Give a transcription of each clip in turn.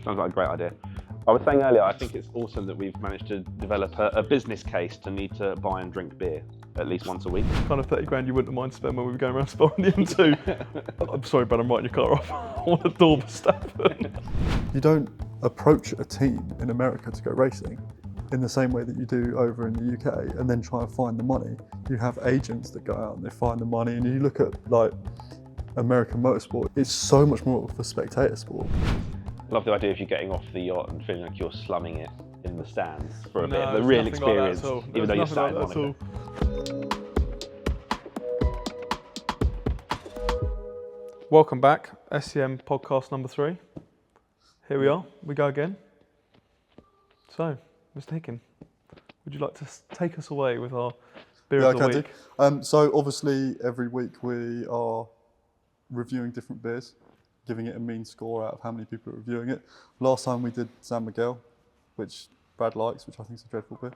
Sounds like a great idea. I was saying earlier, I think it's awesome that we've managed to develop a business case to need to buy and drink beer at least once a week. Kind of 30 grand you wouldn't mind spending when we were going around Spa on the M2. I'm sorry, but I'm writing your car off. I want a door Verstappen. You don't approach a team in America to go racing in the same way that you do over in the UK and then try and find the money. You have agents that go out and they find the money, and you look at like American motorsport, it's so much more of a spectator sport. Love the idea of you getting off the yacht and feeling like you're slumming it in the stands for a bit of the there's real nothing like that experience, at all. even though you're There's sat in nothing like Monaco. that at all. Welcome back, SCM podcast number 3. Here we are, we go again. So, Mr. Hicken, would you like to take us away with our beer of the week? So obviously every week we are reviewing different beers, giving it a mean score out of how many people are reviewing it. Last time we did San Miguel, which Brad likes, which I think is a dreadful beer.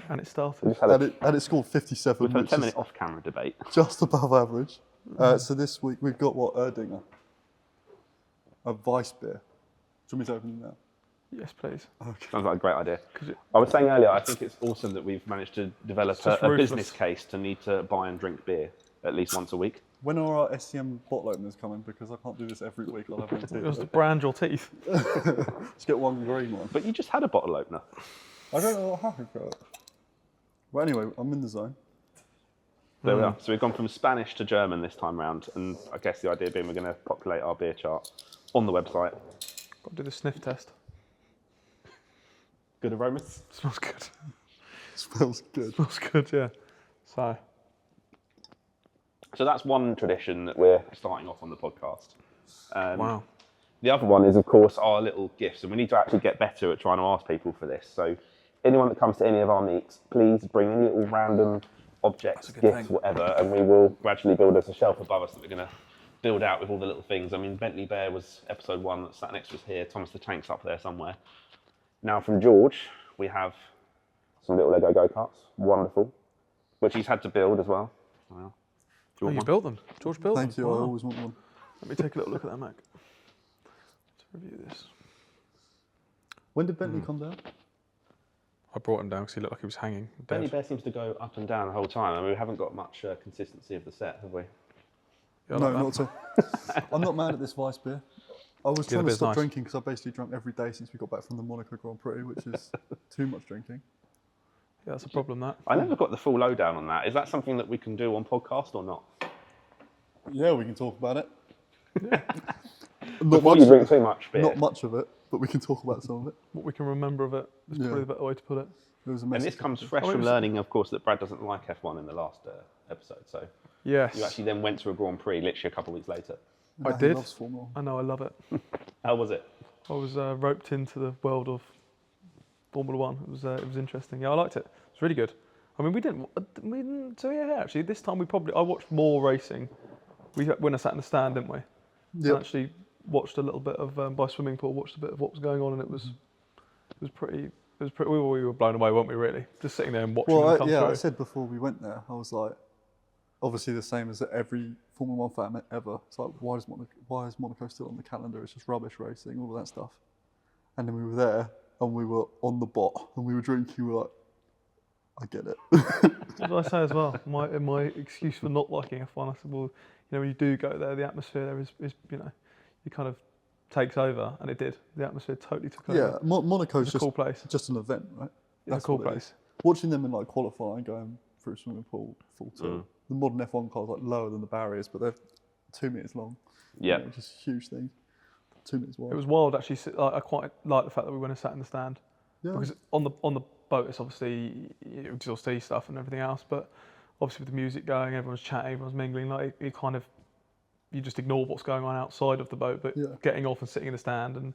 And it started. And it scored 57, We've had a which 10-minute is off-camera debate. just above average. So this week we've got Erdinger, a Weiss beer. Do you want me to open it now? Yes, please. Okay. Sounds like a great idea. I was saying earlier, I think it's awesome that we've managed to develop a business case to need to buy and drink beer at least once a week. When are our SCM bottle openers coming? Because I can't do this every week. I'll have one It too. was to brand your teeth. Let's get one green one. But you just had a bottle opener. I don't know what happened to it. Well, anyway, I'm in the zone. There we are. So we've gone from Spanish to German this time round, and I guess the idea being we're going to populate our beer chart on the website. Got to do the sniff test. Good aromas. Smells good. Smells good. Smells good, yeah. So that's one tradition that we're starting off on the podcast. Wow. The other one is, of course, our little gifts, and we need to actually get better at trying to ask people for this. So anyone that comes to any of our meets, please bring any little random objects, gifts, whatever, and we will gradually build us a shelf above us that we're going to build out with all the little things. I mean, Bentley Bear was episode 1 that sat next to us here. Thomas the Tank's up there somewhere. Now from George, we have some little Lego go-karts. Wonderful. Which he's had to build as well. Well, Oh, you built them? George built them? Thank you, I always want one. Let me take a little look at that, Mac. Let's review this. When did Bentley come down? I brought him down because he looked like he was hanging. Bentley Dead. Bear seems to go up and down the whole time. I mean, we haven't got much consistency of the set, have we? Yeah, I No, like not at all. I'm not mad at this Weiss beer. I was trying to beer's stop nice. drinking because I basically drunk every day since we got back from the Monaco Grand Prix, which is too much drinking. Yeah, that's a problem, that. I never got the full lowdown on that. Is that something that we can do on podcast or not? Yeah, we can talk about it. Before you drink too much beer. Not much of it, but we can talk about some of it. What we can remember of it is probably the better way to put it. It was a And mess. this comes fresh from learning, of course, that Brad doesn't like F1 in the last episode. So Yes. you actually then went to a Grand Prix literally a couple of weeks later. I He did. loves Formula 1. I know, I love it. How was it? I was roped into the world of Formula 1. It was interesting. Yeah, I liked it. It's really good. I mean, we didn't. So yeah, actually, this time I watched more racing. When I sat in the stand, didn't we? Yep. And actually watched a little bit of by swimming pool. Watched a bit of what was going on, and it was pretty. We were blown away, weren't we? Really, just sitting there and watching them come through. I said before we went there, I was like, obviously the same as every Formula 1 fan ever. It's like, why is Monaco still on the calendar? It's just rubbish racing, all of that stuff. And then we were there, and we were on the bot, and we were drinking. We were like, I get it. What did I say as well? My excuse for not liking F1, I said, well, when you do go there, the atmosphere there is it kind of takes over, and it did. The atmosphere totally took over. Yeah, Monaco's It's a cool place. just an event, right? It's a cool what it place. is. Watching them in like qualifying, going through a swimming pool full tilt. The modern F1 cars are like lower than the barriers, but they're 2 meters long. Yeah. Just huge things. 2 meters wide. It was wild, actually. I quite like the fact that we went and sat in the stand. Yeah. Because on the boat, it's obviously you still see stuff and everything else, but obviously with the music going, everyone's chatting, everyone's mingling. Like you just ignore what's going on outside of the boat, but getting off and sitting in the stand and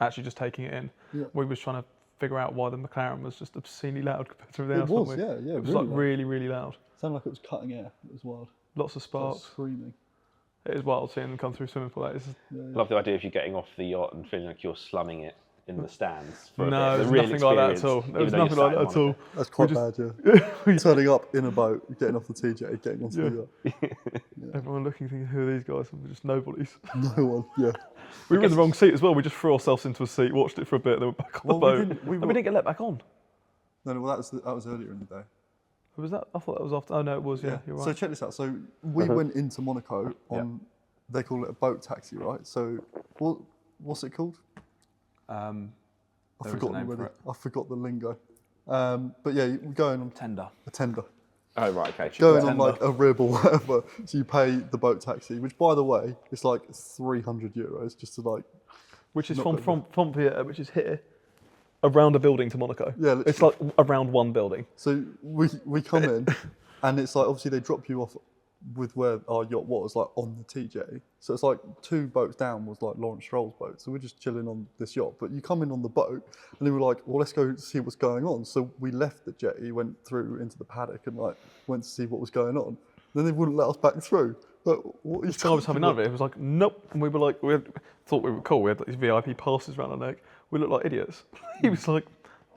actually just taking it in. Yeah. We was trying to figure out why the McLaren was just obscenely loud compared to everything else. It was, wasn't we? yeah. It was like really, really loud. Sounded like it was cutting air. It was wild. Lots of sparks. Screaming. It is wild seeing them come through swimming pool. Love the idea of you getting off the yacht and feeling like you're slumming it in the stands for No, a there bit. was nothing like that at all. There was nothing like that at all. That's quite bad, yeah. Turning up in a boat, getting off the TJ, getting onto the yacht. Everyone looking, thinking, who are these guys? And we're just nobodies. No one, yeah. We were in the wrong seat as well. We just threw ourselves into a seat, watched it for a bit, then went back on the boat. We didn't get let back on. No, well, that was earlier in the day. Was that? I thought that was after. Oh no, it was. Yeah, you're right. So check this out. So we went into Monaco on, they call it a boat taxi, right? So what's it called? I forgot the lingo. But yeah, we're going on a tender. Oh right, okay. Going on like a rib or whatever. So you pay the boat taxi, which by the way, it's like €300 just to like. Which is from here, which is here, around a building to Monaco. Yeah, literally. It's like around one building. So we come in, and it's like obviously they drop you off with where our yacht was, like on the TJ. So it's like 2 boats down was like Lawrence Stroll's boat. So we're just chilling on this yacht. But you come in on the boat, and then we're like, well, let's go see what's going on. So we left the jetty, went through into the paddock, and like went to see what was going on. Then they wouldn't let us back through. But what are you I was having none of it. It was like, nope. And we were like, thought we were cool. We had like these VIP passes around our neck. We looked like idiots. He was like,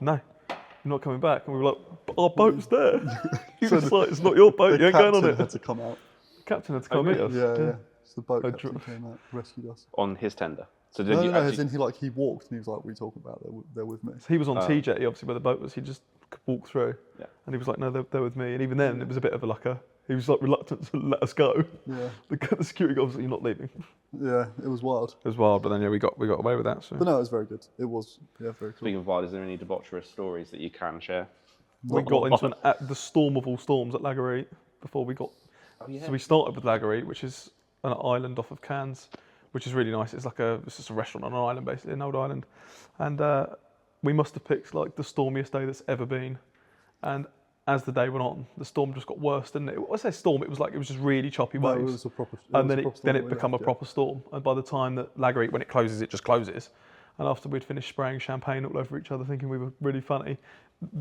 no, you're not coming back. And we were like, but our boat's there. He was like, it's not your boat. You ain't going on it. The captain had to come out. The captain had to come meet us. Yeah. So the boat captain came out, rescued us. On his tender. So No, as in he walked and he was like, what are you talking about? They're with me. So he was on TJ, obviously, where the boat was. He just could walk through. Yeah. And he was like, no, they're with me. And even then, it was a bit of a he was like reluctant to let us go. Yeah. The security guard was like, you're not leaving. Yeah, it was wild. It was wild, but then we got away with that. So. But no, it was very good. It was, very cool. Speaking of wild, is there any debaucherous stories that you can share? We got into the storm of all storms at Lagorite before we got. Oh, yeah. So we started with Lagorite, which is an island off of Cannes, which is really nice. It's just a restaurant on an island, basically, an old island. And we must have picked like the stormiest day that's ever been. And as the day went on, the storm just got worse, didn't it? When I say storm, it was just really choppy waves. No, it was a proper. Then it became a proper storm. And by the time that Lagorite, when it closes, it just closes. And after we'd finished spraying champagne all over each other, thinking we were really funny,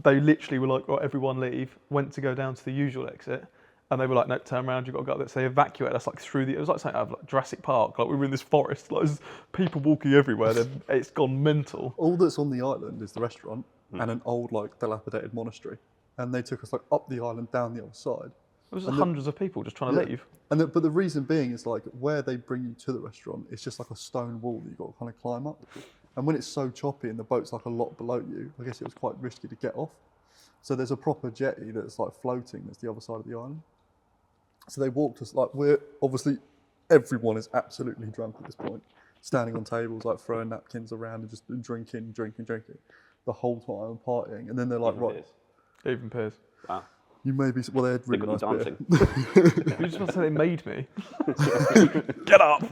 they literally were like, right, everyone leave. Went to go down to the usual exit, and they were like, no, turn around, you've got to go up there. So they evacuated us like through it was like something out of like Jurassic Park. Like we were in this forest, like there's people walking everywhere. It's gone mental. All that's on the island is the restaurant and an old like dilapidated monastery. And they took us like up the island, down the other side. There was hundreds of people just trying to leave. And but the reason being is like where they bring you to the restaurant, it's just like a stone wall that you've got to kind of climb up. And when it's so choppy and the boat's like a lot below you, I guess it was quite risky to get off. So there's a proper jetty that's like floating, that's the other side of the island. So they walked us, like everyone is absolutely drunk at this point, standing on tables, like throwing napkins around and just drinking the whole time, partying. And then they're like, right. Even Piers. Wow. You may be, well, they had really nice beer. You just want to say they made me. Get up,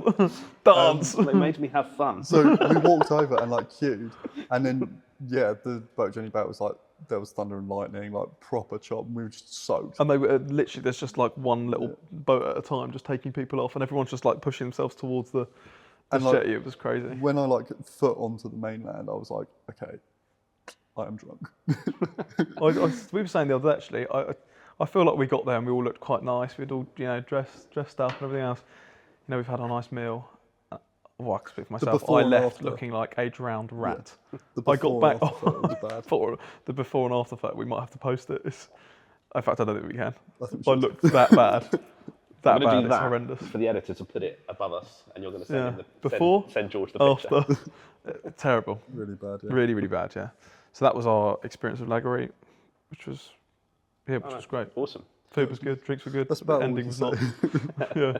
dance. They made me have fun. So we walked over and like queued, and then the boat journey back was like there was thunder and lightning, like proper chop, and we were just soaked. And they were literally there's just like one little boat at a time, just taking people off, and everyone's just like pushing themselves towards the jetty. It was crazy. When I like foot onto the mainland, I was like, okay, I am drunk. We were saying the other day, actually, I feel like we got there and we all looked quite nice. We'd all, dressed up and everything else. We've had a nice meal. Well, I can speak for myself. I left looking like a drowned rat. Yeah. I got back. The before and after photo, we might have to post it. In fact, I don't think we can. I looked that bad. That bad. It's horrendous. For the editor to put it above us, and you're going to send send George the after. picture. Terrible. Really bad. Yeah. Really, really bad. Yeah. So that was our experience with Lagorite, which was great. Awesome. Food was good, drinks were good. That's about ending was not. Yeah.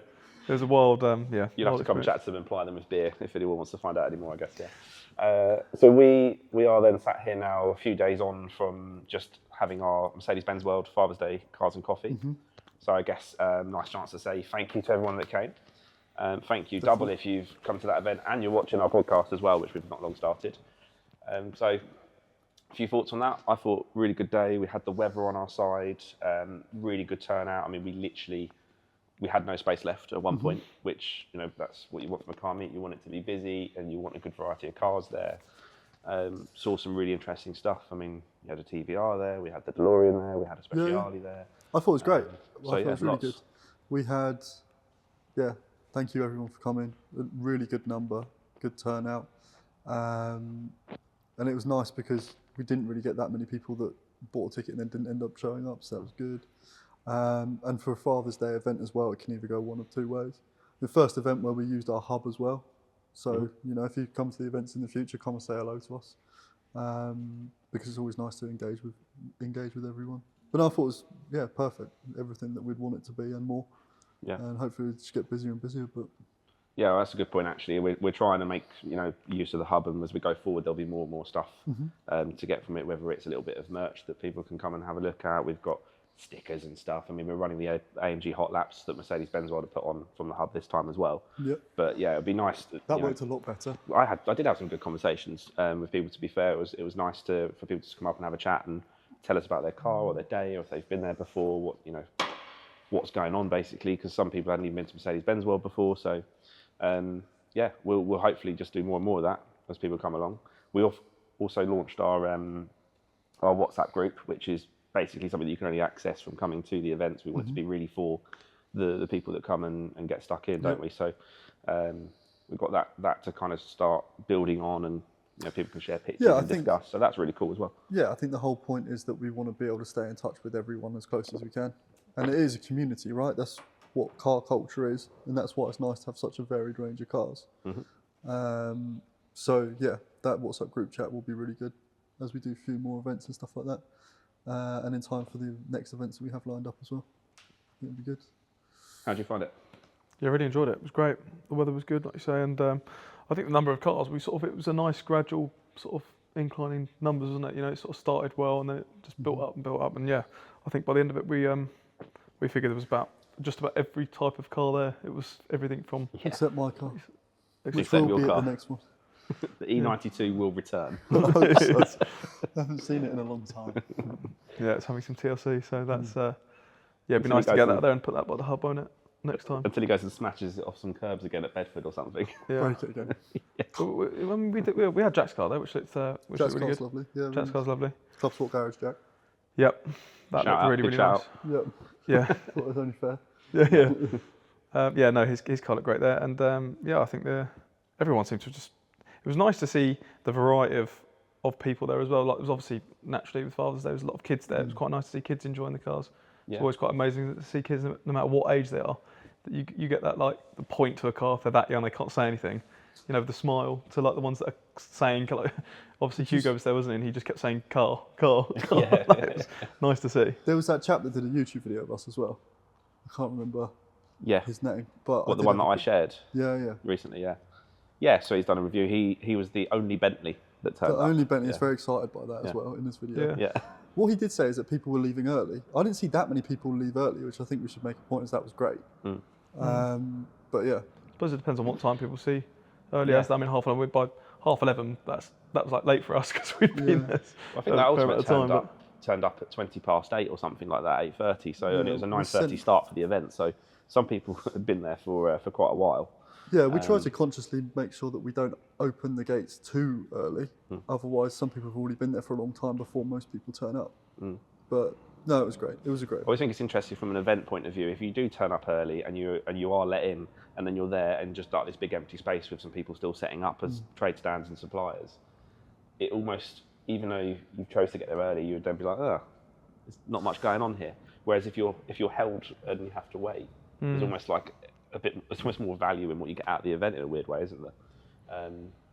It was a wild, You'll have to come and chat to them and ply them with beer if anyone wants to find out any more, I guess, yeah. So we are then sat here now a few days on from just having our Mercedes-Benz World Father's Day Cars and Coffee. Mm-hmm. So I guess nice chance to say thank you to everyone that came. Thank you double if you've come to that event and you're watching our podcast as well, which we've not long started. So a few thoughts on that. I thought really good day. We had the weather on our side, really good turnout. I mean, we had no space left at one point, which, that's what you want from a car meet. You want it to be busy and you want a good variety of cars there. Saw some really interesting stuff. I mean, you had a TVR there, we had the DeLorean there, we had a Speciale there. I thought it was great. I thought it was really lots. good. We had, thank you everyone for coming. A really good number, good turnout. And it was nice because we didn't really get that many people that bought a ticket and then didn't end up showing up, so that was good. And for a Father's Day event as well, it can either go one of two ways. The first event where we used our hub as well. So, you know, if you come to the events in the future, come and say hello to us. Because it's always nice to engage with everyone. But no, I thought it was, perfect. Everything that we'd want it to be and more. Yeah. And hopefully we just get busier and busier, but... Yeah, well, that's a good point actually. We're trying to make, you know, use of the hub, and as we go forward there'll be more and more stuff to get from it, whether it's a little bit of merch that people can come and have a look at. We've got stickers and stuff. I mean, we're running the AMG hot laps that Mercedes-Benz wanted to put on from the hub this time as well. Yep. But yeah, it'd be nice. That worked a lot better. I did have some good conversations with people, to be fair. It was nice for people to come up and have a chat and tell us about their car or their day, or if they've been there before, what, you know, what's going on basically, because some people hadn't even been to Mercedes-Benz World before. So yeah, we'll hopefully just do more and more of that as people come along. We also launched our WhatsApp group, which is basically something that you can only access from coming to the events. We want it to be really for the people that come and get stuck in, don't we? So we've got that to kind of start building on, and you know, people can share pictures and discuss. So that's really cool as well. Yeah, I think the whole point is that we want to be able to stay in touch with everyone as close as we can. And it is a community, right? That's what car culture is, and that's why it's nice to have such a varied range of cars. So yeah, that WhatsApp group chat will be really good as we do a few more events and stuff like that. And in time for the next events that we have lined up as well. It'll be good. How did you find it? Yeah, I really enjoyed it. It was great. The weather was good, like you say, and I think the number of cars, it was a nice gradual sort of inclining numbers, wasn't it? You know, it sort of started well and then it just built up, and yeah, I think by the end of it we figured there was just about every type of car there. It was everything from... Except my car. Which will be the next one. The E92 will return. I haven't seen it in a long time. Yeah, it's having some TLC, so that's... it'd be nice to get that there and put that by the hub on it next time. Until he goes and smashes it off some curbs again at Bedford or something. Yeah. Break it again. We had Jack's car there, which looked Jack's really car's good. lovely. Yeah, Jack's car's lovely. Club Sport Garage Jack. Yep. That looked really nice. Yep. Yeah. Thought it was only fair. Yeah. No, his car looked great there, and I think everyone seemed to just... It was nice to see the variety of people there as well. Like, it was obviously naturally with Father's Day, there was a lot of kids there. It was quite nice to see kids enjoying the cars. It's always quite amazing to see kids, no matter what age they are, that you get that, like, the point to a car if they're that young, they can't say anything. You know, the smile to, like, the ones that are saying, like, obviously Hugo was there, wasn't he? And he just kept saying car. It was nice to see. There was that chap that did a YouTube video of us as well. I can't remember his name. But the one that I shared? Yeah. Recently, yeah. Yeah, so he's done a review. He was the only Bentley that turned up. The only Bentley is very excited by that as well in this video. Yeah. What he did say is that people were leaving early. I didn't see that many people leave early, which I think we should make a point, as that was great. But yeah. I suppose it depends on what time people see early. I mean, by 11:30, that was like late for us because we'd been there. Well, I think that ultimately turned up at 8:20 or something like that, 8:30. So and it was a 9:30 start for the event. So some people had been there for quite a while. Yeah, we try to consciously make sure that we don't open the gates too early. Otherwise, some people have already been there for a long time before most people turn up. But no, it was great. It was a great event. I always think it's interesting from an event point of view. If you do turn up early and you are let in, and then you're there and just like this big empty space with some people still setting up as trade stands and suppliers, it almost, even though you chose to get there early, you would then be like, there's not much going on here. Whereas if you're held and you have to wait, there's almost like it's much more value in what you get out of the event in a weird way, isn't there?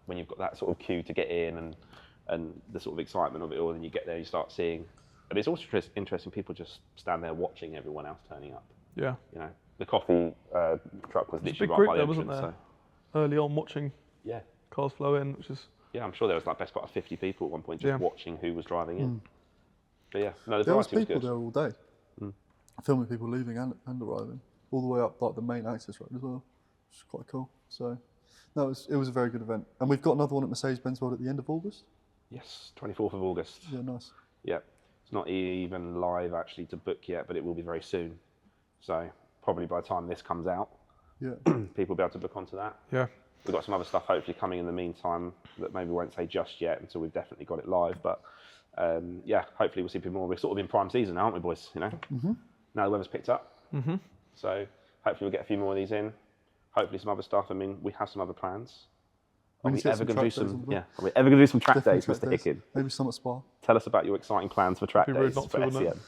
When you've got that sort of queue to get in and the sort of excitement of it all, and you get there, you start seeing. But it's also interesting. People just stand there watching everyone else turning up. Yeah. You know, the coffee truck was literally right by the entrance. Wasn't there? Early on, watching cars flow in, which is. Yeah, I'm sure there was like best part of 50 people at one point just watching who was driving in. But yeah, no, there was people there all day, filming people leaving and arriving, all the way up like the main access road as well, which is quite cool. So, no, it was a very good event, and we've got another one at Mercedes-Benz World at the end of August. Yes, 24th of August. Yeah, nice. Yeah, it's not even live actually to book yet, but it will be very soon. So probably by the time this comes out, people will be able to book onto that. Yeah. We've got some other stuff hopefully coming in the meantime that maybe we won't say just yet until we've definitely got it live. But hopefully we'll see people more. We're sort of in prime season now, aren't we, boys? You know, now the weather's picked up. So hopefully we'll get a few more of these in. Hopefully some other stuff. I mean, we have some other plans. Are we ever going to do some? Yeah. Are we ever going to do some track days, Mr. Hicken? Maybe some at Spa. Tell us about your exciting plans for track days for SCM.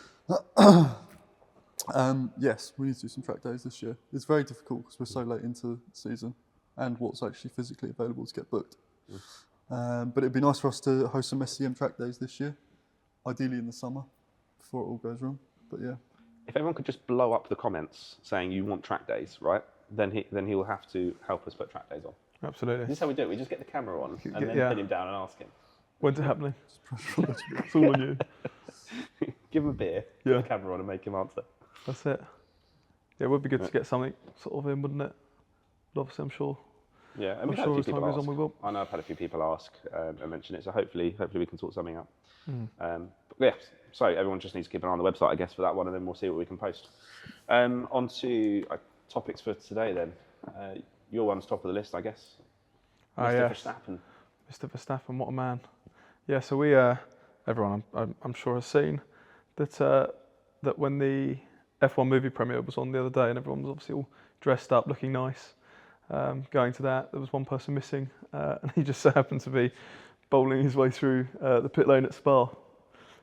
Yes, we need to do some track days this year. It's very difficult because we're so late into the season and what's actually physically available to get booked. But it'd be nice for us to host some SCM track days this year, ideally in the summer, before it all goes wrong. But yeah. If everyone could just blow up the comments saying you want track days, right? Then he'll have to help us put track days on. Absolutely. This is how we do it. We just get the camera on and then pin him down and ask him. When's it happening? It's all on you. Give him a beer, put the camera on and make him answer. That's it. Yeah, it would be good to get something sort of in, wouldn't it? But obviously, I'm sure. Yeah, I'm sure as time goes on we will. I know I've had a few people ask and mention it, so hopefully we can sort something out. But yeah, so everyone just needs to keep an eye on the website, I guess, for that one, and then we'll see what we can post. On to topics for today then. Your one's top of the list, I guess. Mr. Verstappen. Mr. Verstappen, what a man. Yeah, so we, everyone I'm sure has seen that that when the F1 movie premiere was on the other day and everyone was obviously all dressed up, looking nice, going to that, there was one person missing and he just so happened to be bowling his way through the pit lane at Spa,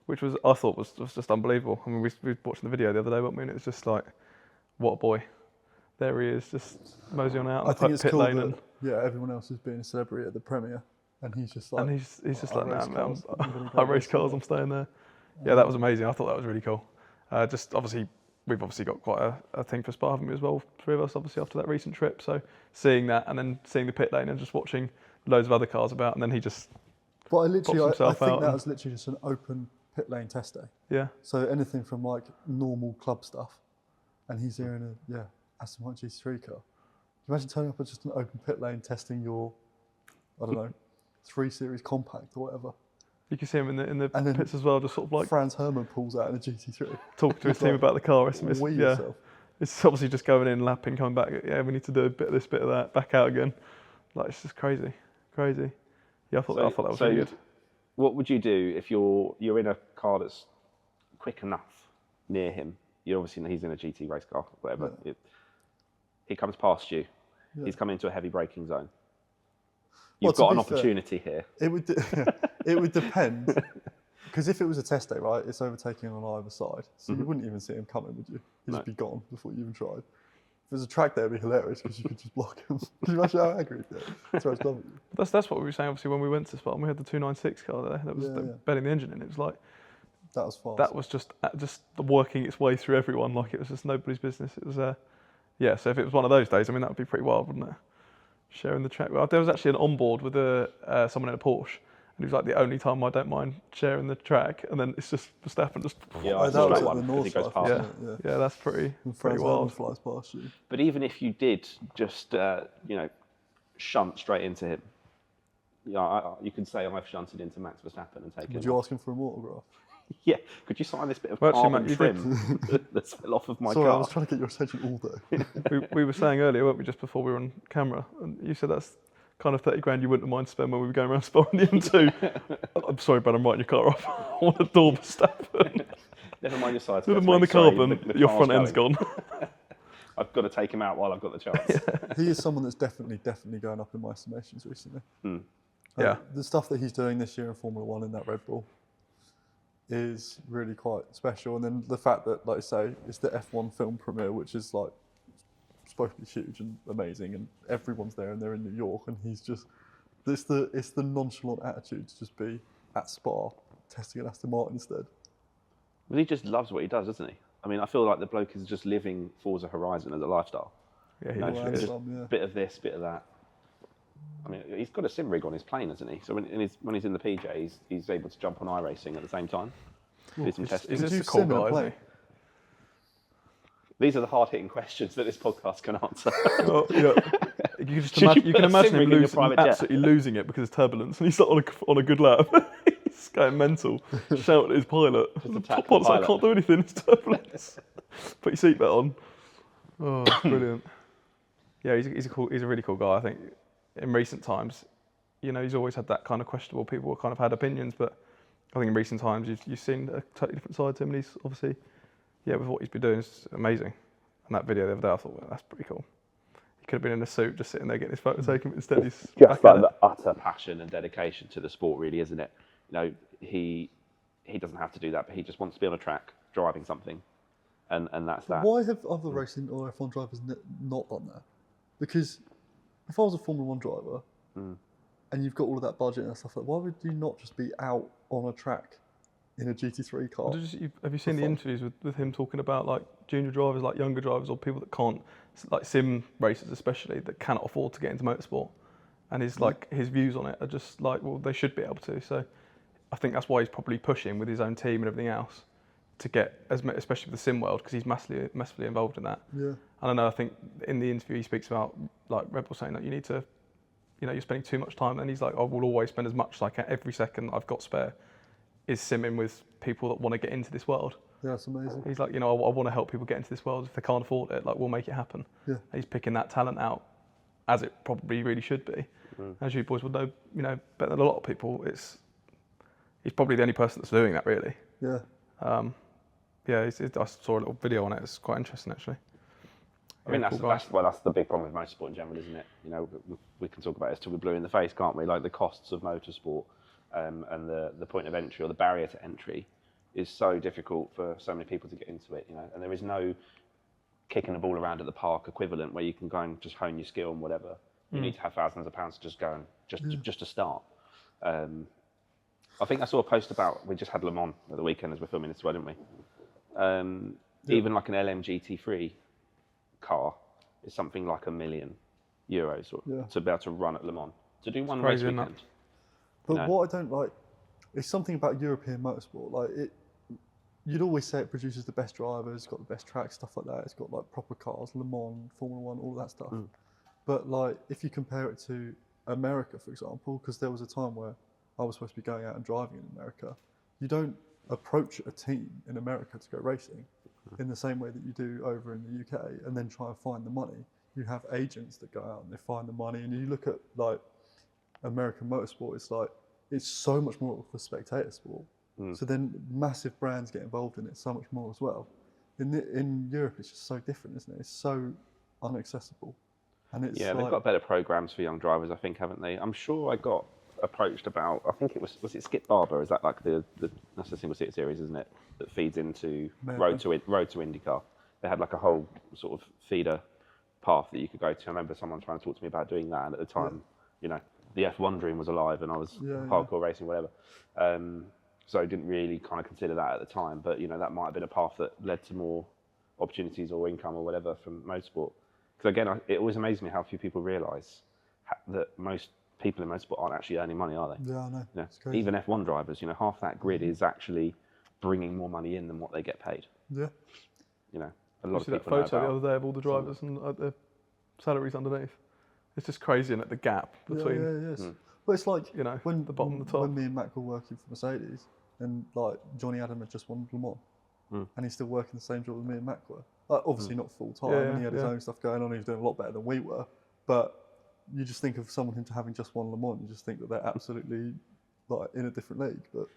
which I thought was just unbelievable. I mean, we were watching the video the other day, weren't we? And it was just like, what a boy. There he is, just mosey on out I think it's pit cool lane. That, everyone else is being a celebrity at the premiere, and he's just like, and he's just like, man, I race cars, I'm staying there. Yeah, that was amazing. I thought that was really cool. Just obviously, we've obviously got quite a thing for Spa, haven't we, as well, three of us, obviously, after that recent trip. So seeing that and then seeing the pit lane and just watching loads of other cars about, and then he just But I think that was literally just an open pit lane test day. Yeah. So anything from like normal club stuff, and he's here in a Aston Martin GT3 car. Can you imagine turning up at just an open pit lane testing your, I don't know, 3 Series compact or whatever? You can see him in the pits as well, just sort of like Franz Hermann pulls out in a GT3. Talk to his team about the car. It's yourself. It's obviously just going in, lapping, coming back. Yeah, we need to do a bit of this, bit of that, back out again. Like, it's just crazy. Yeah, I thought that was really good. What would you do if you're in a car that's quick enough near him? You obviously know he's in a GT race car, whatever. Yeah. He comes past you. Yeah. He's coming into a heavy braking zone. You've got an opportunity here. It would depend. Because if it was a test day, right, it's overtaking on either side. So you wouldn't even see him coming, would you? He'd just be gone before you even tried. If it was a track day, it'd be hilarious because you could just block him. Can you imagine how angry he'd get? That's what we were saying, obviously, when we went to Spa and we had the 296 car there that was bedding the engine in. It was like, that was fast. That was just working its way through everyone. Like, it was just nobody's business. It was, so if it was one of those days, I mean, that would be pretty wild, wouldn't it? Sharing the track. Well, there was actually an onboard with someone in a Porsche, and he was like, the only time I don't mind sharing the track, and then it's just Verstappen just. Yeah, I saw that one as he goes past. Yeah, that's pretty wild. Flies past you. But even if you did just, shunt straight into him, you could say I've shunted into Max Verstappen and taken. Would you ask him for an autograph? Yeah, could you sign this bit of carbon trim that's fell off of my car? I was trying to get your attention all day. we were saying earlier, weren't we, just before we were on camera, and you said that's kind of 30 grand you wouldn't mind to spend when we were going around Spa in the M2. I'm sorry, but I'm writing your car off. I want a door Verstappen. Never mind your sides. Never mind the carbon, your front end's gone. I've got to take him out while I've got the chance. He is someone that's definitely going up in my estimations recently. The stuff that he's doing this year in Formula 1 in that Red Bull is really quite special. And then the fact that, like I say, it's the F1 film premiere, which is like supposed to be huge and amazing, and everyone's there and they're in New York, and he's just, it's the nonchalant attitude to just be at Spa testing an Aston Martin instead. Well, he just loves what he does, doesn't he? I mean, I feel like the bloke is just living Forza Horizon as a lifestyle. Yeah, bit of this, bit of that. I mean, he's got a sim rig on his plane, hasn't he? So when he's in the PJ, he's able to jump on iRacing at the same time. Do some testing. Is this a cool guy, isn't he? These are the hard-hitting questions that this podcast can answer. Well, you can imagine him absolutely losing it because of turbulence, and he's like on a good lap. He's going mental, shouting at his pilot. I can't do anything, it's turbulence. Put your seatbelt on. Oh, brilliant. Yeah, he's a really cool guy, I think. In recent times, he's always had that kind of questionable. People kind of had opinions, but I think in recent times you've seen a totally different side to him, and he's obviously, with what he's been doing, is amazing. And that video the other day, I thought, well, that's pretty cool. could have been in a suit, just sitting there getting his photo taken. But instead, he's just like the utter passion and dedication to the sport, really, isn't it? You know, he doesn't have to do that, but he just wants to be on a track driving something, and that's that. Why have other racing or F1 drivers not done that? Because if I was a Formula 1 driver and you've got all of that budget and stuff like that, why would you not just be out on a track in a GT3 car? Have you seen the interviews with him talking about like junior drivers, like younger drivers, or people that can't, like sim racers especially, that cannot afford to get into motorsport? And his views on it are just like, well, they should be able to. So I think that's why he's probably pushing with his own team and everything else to get, especially with the sim world, because he's massively involved in that. Yeah. I don't know, I think in the interview he speaks about like Red Bull saying that you need to, you know, you're spending too much time, and he's like, I will always spend as much as I can, every second I've got spare is simming with people that want to get into this world. Yeah, that's amazing. He's like, you know, I want to help people get into this world. If they can't afford it, like, we'll make it happen. Yeah. And he's picking that talent out, as it probably really should be. As you boys would know, you know, better than a lot of people, he's probably the only person that's doing that, really. Yeah. Yeah, I saw a little video on it. It's quite interesting, actually. I mean, that's the big problem with motorsport in general, isn't it? You know, we can talk about this till we're blue in the face, can't we? Like the costs of motorsport and the point of entry or the barrier to entry is so difficult for so many people to get into it, you know, and there is no kicking the ball around at the park equivalent where you can go and just hone your skill and whatever. You need to have thousands of pounds to just go and just to start. I think I saw a post about, we just had Le Mans at the weekend as we're filming this as well, didn't we? Even like an LMGT3 car is something like €1 million to be able to run at Le Mans, to do one race weekend. But what I don't like is something about European motorsport. Like you'd always say it produces the best drivers, it's got the best tracks, stuff like that. It's got like proper cars, Le Mans, Formula 1, all that stuff. But like if you compare it to America, for example, because there was a time where I was supposed to be going out and driving in America, you don't approach a team in America to go racing in the same way that you do over in the UK and then try and find the money. You have agents that go out and they find the money, and you look at like American motorsport, it's so much more of a spectator sport. So then massive brands get involved in it so much more as well. In Europe, it's just so different, isn't it? It's so inaccessible. And it's they've got better programs for young drivers, I think, haven't they? I'm sure I got approached about, I think it was it Skip Barber? Is that like that's the single seater series, isn't it? That feeds into Road to IndyCar. They had like a whole sort of feeder path that you could go to. I remember someone trying to talk to me about doing that, and at the time, you know, the F1 dream was alive, and I was hardcore racing, whatever. So I didn't really kind of consider that at the time, but you know, that might have been a path that led to more opportunities or income or whatever from motorsport. Because again, it always amazes me how few people realise that most people in motorsport aren't actually earning money, are they? Yeah, I know. You know, even F1 drivers, you know, half that grid is actually bringing more money in than what they get paid. Yeah. You know, a lot of people that photo the other day of all the drivers and their salaries underneath. It's just crazy, isn't it? The gap between. Yeah. Well, it's like, you know, when the bottom and the top. When me and Mac were working for Mercedes, and like Johnny Adam had just won Le Mans, and he's still working the same job as me and Mac were. Like, obviously not full time, and he had his own stuff going on. He was doing a lot better than we were, but you just think of someone having just won Le Mans, you just think that they're absolutely like in a different league. But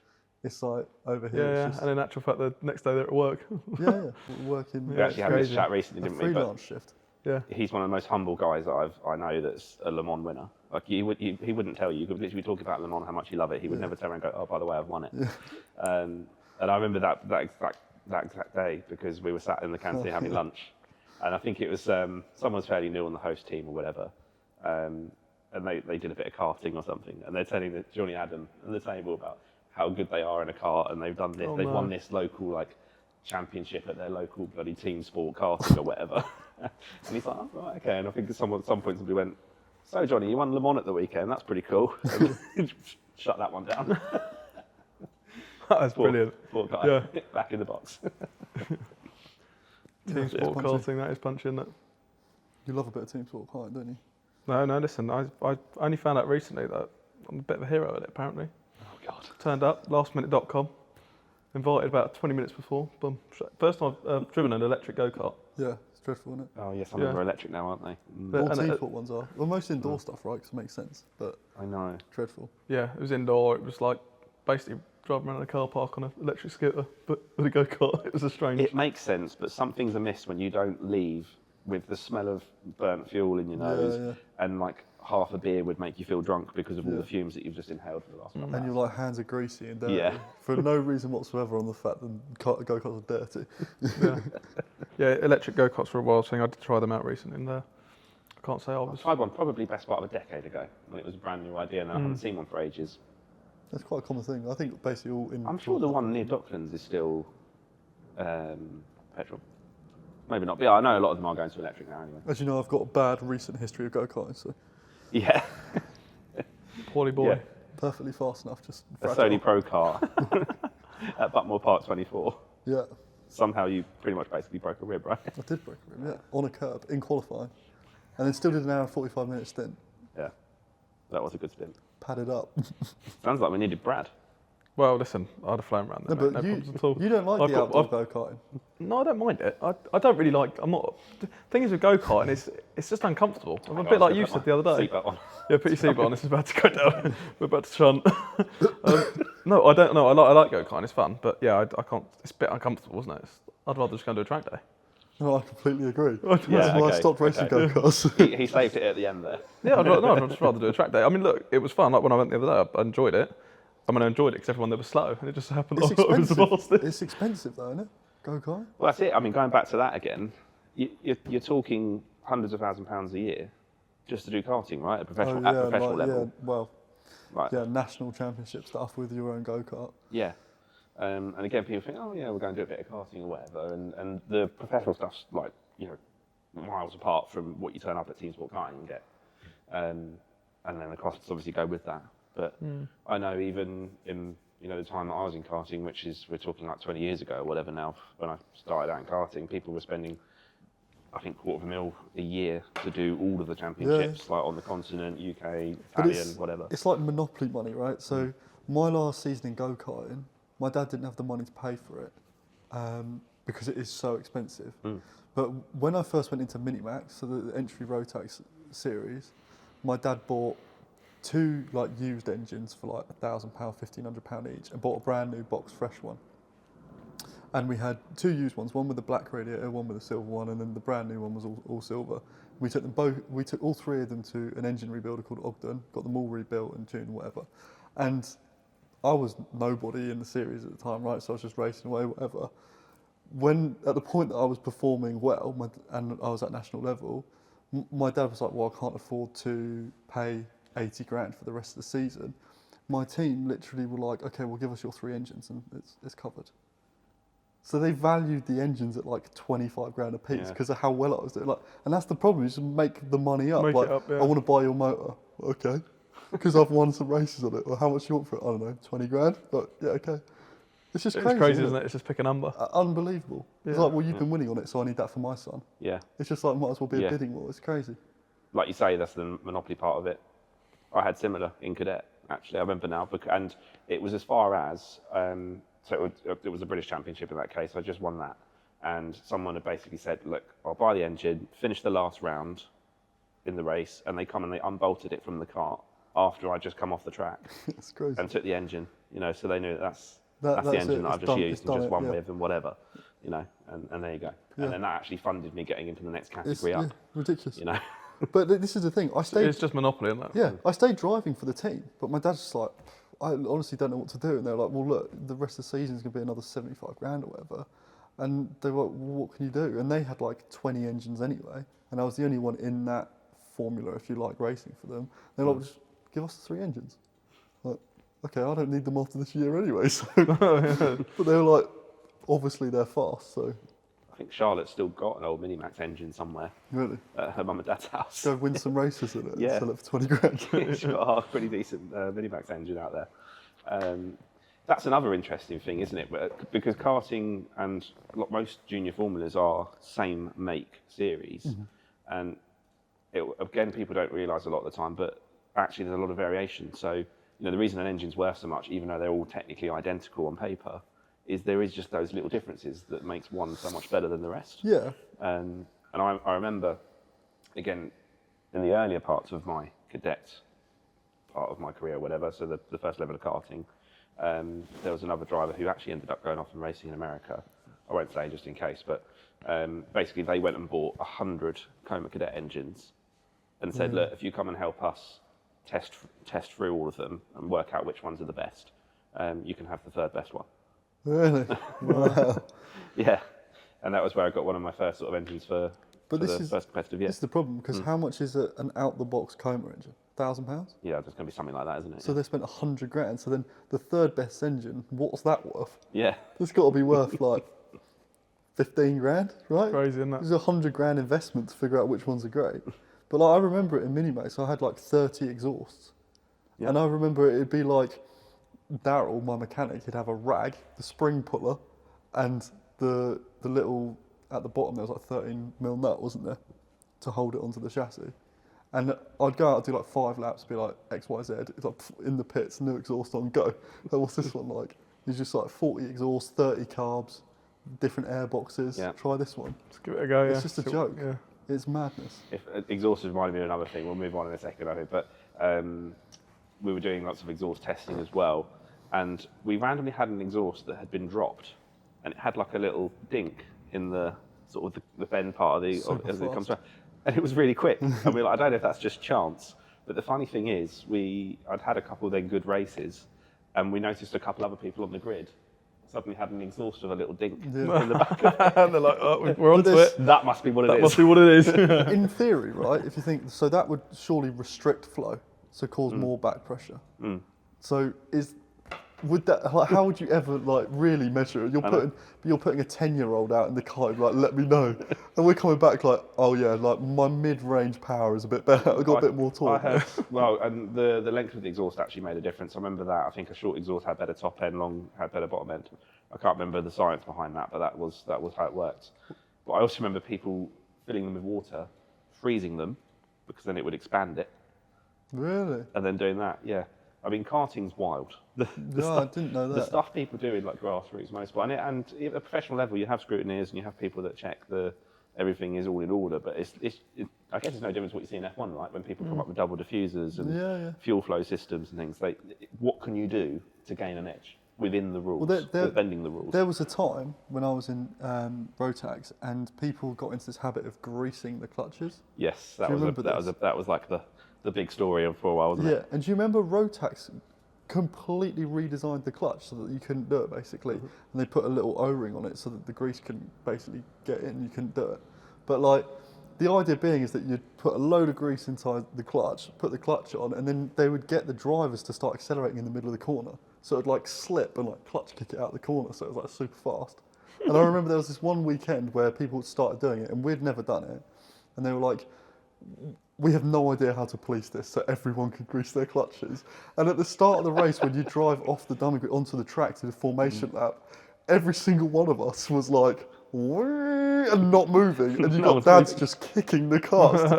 it's like over here. Yeah, and in actual fact, the next day they're at work. We're working. We actually had this chat recently, didn't we? Freelance shift. Yeah. He's one of the most humble guys that I know that's a Le Mans winner. Like he wouldn't tell you. You could literally talk about Le Mans, how much you love it. He would never turn around and go, oh, by the way, I've won it. And I remember that exact day because we were sat in the canteen having lunch, and I think it was someone was fairly new on the host team or whatever, and they did a bit of karting or something, and they're telling Johnny Adam and the table about how good they are in a kart, and they've done this, won this local like championship at their local bloody team sport karting or whatever. And he's like, oh, right, okay. And I think at some point somebody went, so Johnny, you won Le Mans at the weekend, that's pretty cool. Shut that one down. That's brilliant. Poor guy, back in the box. Team sport karting, that is punchy, isn't it? You love a bit of team sport karting, don't you? No, listen, I only found out recently that I'm a bit of a hero at it, apparently. Oh, God. Turned up, lastminute.com, invited about 20 minutes before, boom. First time I've driven an electric go-kart. Yeah, it's dreadful, isn't it? Oh, yes, I remember electric now, aren't they? All team sport ones are. Well, most indoor stuff, right, because it makes sense, but I know. Dreadful. Yeah, it was indoor, it was like basically driving around a car park on an electric scooter, but with a go-kart. It was a strange... It makes sense, but something's amiss when you don't leave with the smell of burnt fuel in your nose, and like half a beer would make you feel drunk because of all the fumes that you've just inhaled for the last couple of hours. And your like hands are greasy and dirty for no reason whatsoever on the fact that go-karts are dirty. Yeah, electric go-karts were a wild thing. I did try them out recently and I can't say I was... I tried one probably best part of a decade ago when it was a brand new idea and I haven't seen one for ages. That's quite a common thing. I think basically all in... I'm sure the one near Docklands is still petrol. Maybe not, but yeah, I know a lot of them are going to electric now anyway. As you know, I've got a bad recent history of go-karting, so... Yeah. Poorly boy. Yeah. Perfectly fast enough, just... A Sony Pro car at Buckmore Park 24. Yeah. Somehow you pretty much basically broke a rib, right? I did break a rib, yeah. On a curb, in qualifying. And then still did an hour and 45-minute stint. Yeah. That was a good stint. Padded up. Sounds like we needed Brad. Well, listen, I'd have flown around there, no, mate, no problems at all. You don't like the outdoor go-karting? No, I don't mind it. I don't really like... I'm not... The thing is with go-karting, it's just uncomfortable. I'm a bit like you said the other day. Seatbelt on. Yeah, put your seatbelt on. This is about to go down. We're about to shunt. No, I don't know. I like go-karting. It's fun, but yeah, I can't. It's a bit uncomfortable, isn't it? I'd rather just go and do a track day. No, I completely agree. Yeah, That's why I stopped racing go-karts. He saved it at the end there. Yeah, I'd just rather do a track day. I mean, look, it was fun. Like when I went the other day, I enjoyed it. I mean, I enjoyed it because everyone there was slow, and it just happened that I was the fastest. It's expensive, though, isn't it? Go-karting. Well, that's it. I mean, going back to that again, you're talking hundreds of £1,000s a year just to do karting, right? At professional level. Yeah, well, national championship stuff with your own go-kart. Yeah. And again, people think, oh yeah, we're going to do a bit of karting or whatever, and the professional stuff's like, you know, miles apart from what you turn up at Team Sport Karting and get. And then the costs obviously go with that. But I know even in the time that I was in karting, which is, we're talking like 20 years ago or whatever now, when I started out in karting, people were spending, I think, $250,000 a year to do all of the championships, like on the continent, UK, Italian, whatever. It's like monopoly money, right? So my last season in go-karting, my dad didn't have the money to pay for it because it is so expensive. But when I first went into Minimax, so the entry Rotax series, my dad bought 2 like used engines for like £1,000, £1,500 each, and bought a brand new box fresh one. And we had 2 used ones, one with a black radiator, one with a silver one, and then the brand new one was all silver. We took them both. We took all 3 of them to an engine rebuilder called Ogden, got them all rebuilt and tuned, whatever. And I was nobody in the series at the time, right? So I was just racing away, whatever. When at the point that I was performing well, and I was at national level, my dad was like, "Well, I can't afford to pay 80 grand for the rest of the season." My team literally were like, "Okay, well, give us your 3 engines and it's covered." So they valued the engines at like 25 grand a piece because of how well I was doing. Like, and that's the problem, you just make the money up. Make like, it up, yeah. I want to buy your motor. Okay. Because I've won some races on it. Well, how much do you want for it? I don't know, 20 grand? But yeah, okay. It's just crazy, isn't it? It's just pick a number. Unbelievable. Yeah. It's like, well, you've been winning on it, so I need that for my son. Yeah. It's just like, might as well be a bidding war. It's crazy. Like you say, that's the monopoly part of it. I had similar in cadet, actually. I remember now, and it was as far as, so it was a British Championship in that case. I just won that. And someone had basically said, look, I'll buy the engine, finish the last round in the race, and they come and they unbolted it from the cart after I just come off the track. It's crazy. And took the engine, so they knew that's the engine that I've just used and just won with and whatever, and there you go. Yeah. And then that actually funded me getting into the next category up. Yeah, ridiculous. But this is the thing. It's just monopoly, isn't it? Yeah, I stayed driving for the team, but my dad's just like, I honestly don't know what to do. And they're like, well, look, the rest of the season's going to be another 75 grand or whatever. And they were like, well, what can you do? And they had like 20 engines anyway, and I was the only one in that formula, if you like, racing for them. They're like, just give us the 3 engines. Like, okay, I don't need them after this year anyway. So, but they were like, obviously they're fast, so. I think Charlotte's still got an old Minimax engine somewhere. Really? At her mum and dad's house. Go win some races in it and sell it for 20 grand. She's got a pretty decent Minimax engine out there. That's another interesting thing, isn't it? Because karting and most junior formulas are same make series. Mm-hmm. And again, people don't realise a lot of the time, but actually there's a lot of variation. So, the reason an engine's worth so much, even though they're all technically identical on paper, is there is just those little differences that makes one so much better than the rest. Yeah. And I remember, again, in the earlier parts of my cadet part of my career, whatever, so the first level of karting, there was another driver who actually ended up going off and racing in America. I won't say just in case, but basically they went and bought 100 Coma Cadet engines and said, look, if you come and help us test through all of them and work out which ones are the best, you can have the third best one. Really? Wow. Yeah, and that was where I got one of my first sort of engines for the first competitive year. This is the problem, because how much is an out-the-box Coma engine? £1,000? Yeah, there's going to be something like that, isn't it? So they spent 100 grand. So then the third best engine, what's that worth? Yeah. It's got to be worth like 15 grand, right? Crazy, isn't it? It's a 100 grand investment to figure out which ones are great. But like, I remember it in Mini-Mates, I had like 30 exhausts. Yeah. And I remember it'd be like, Daryl, my mechanic, he'd have a rag, the spring puller, and the little, at the bottom there was like 13mm nut, wasn't there? To hold it onto the chassis. And I'd go out and do like 5 laps, be like X, Y, Z. It's like in the pits, new exhaust on, go. Like, what's this one like? It's just like 40 exhausts, 30 carbs, different air boxes. Yeah. Try this one. Let's give it a go. It's just a joke. Yeah. It's madness. If exhaust reminded me of another thing. We'll move on in a second, I think. But we were doing lots of exhaust testing as well, and we randomly had an exhaust that had been dropped, and it had like a little dink in the sort of the bend part of as it comes around. And it was really quick. And we were like, I don't know if that's just chance. But the funny thing is, I'd had a couple of then good races, and we noticed a couple other people on the grid suddenly had an exhaust with a little dink in the back of it. And they're like, oh, we're onto it. That must be what it is. That must be what it is. In theory, right, if you think, so that would surely restrict flow, so cause more back pressure. So would that, like, how would you ever like really measure it? You're putting a 10-year-old out in the car, like, let me know, and we're coming back like, oh yeah, like my mid-range power is a bit better. I've got a bit more torque. Well, and the length of the exhaust actually made a difference. I remember that. I think a short exhaust had better top end, long had better bottom end. I can't remember the science behind that, but that was how it worked. But I also remember people filling them with water, freezing them, because then it would expand it. Really? And then doing that, yeah. I mean, karting's wild. I didn't know that. The stuff people do in like grassroots motorsport, and at a professional level, you have scrutineers and you have people that check everything is all in order. But I guess it's no different to what you see in F1, right? When people come up with double diffusers and fuel flow systems and things, what can you do to gain an edge within the rules, bending the rules? There was a time when I was in Rotax, and people got into this habit of greasing the clutches. Yes, that was like the big story for a while, wasn't it? Yeah, and do you remember Rotax completely redesigned the clutch so that you couldn't do it, basically? And they put a little O-ring on it so that the grease couldn't basically get in, you couldn't do it. But like, the idea being is that you'd put a load of grease inside the clutch, put the clutch on, and then they would get the drivers to start accelerating in the middle of the corner. So it'd like slip and like clutch kick it out the corner, so it was like super fast. And I remember there was this one weekend where people started doing it, and we'd never done it. And they were like, we have no idea how to police this, so everyone can grease their clutches. And at the start of the race, when you drive off the dummy grid onto the track to the formation lap, every single one of us was like, and not moving, and you've got dads just kicking the cars to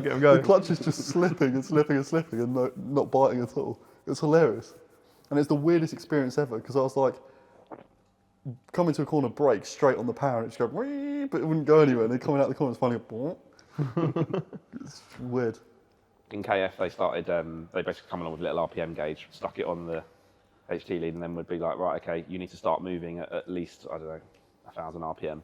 get them going. The clutch is just slipping and slipping and slipping and not biting at all. It was hilarious. And it's the weirdest experience ever, because I was like, coming to a corner, brake straight on the power, and it just go, but it wouldn't go anywhere. And then coming out the corner, it's finally go, it's weird. In KF, they started, they basically come along with a little RPM gauge, stuck it on the HT lead, and then would be like, right, okay, you need to start moving at least, I don't know, 1,000 RPM.